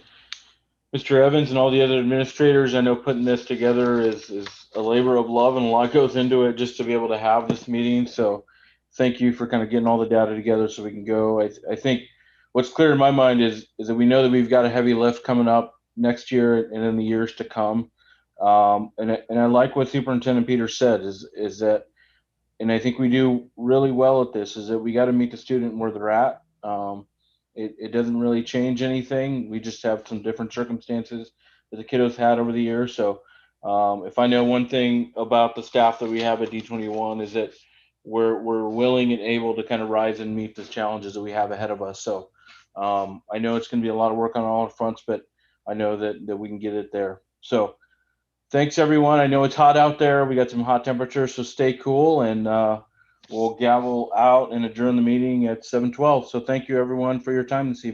Mr. Evans and all the other administrators. I know putting this together is a labor of love, and a lot goes into it just to be able to have this meeting. So thank you for kind of getting all the data together so we can go. I think what's clear in my mind is that we know that we've got a heavy lift coming up next year and in the years to come. And I like what Superintendent Peters said is that, and I think we do really well at this, is that we got to meet the student where they're at. It doesn't really change anything. We just have some different circumstances that the kiddos had over the years. So if I know one thing about the staff that we have at D21 is that we're willing and able to kind of rise and meet the challenges that we have ahead of us. So I know it's going to be a lot of work on all fronts, but I know that we can get it there. So thanks, everyone. I know it's hot out there. We got some hot temperatures, so stay cool, and we'll gavel out and adjourn the meeting at 7:12. So thank you, everyone, for your time this evening.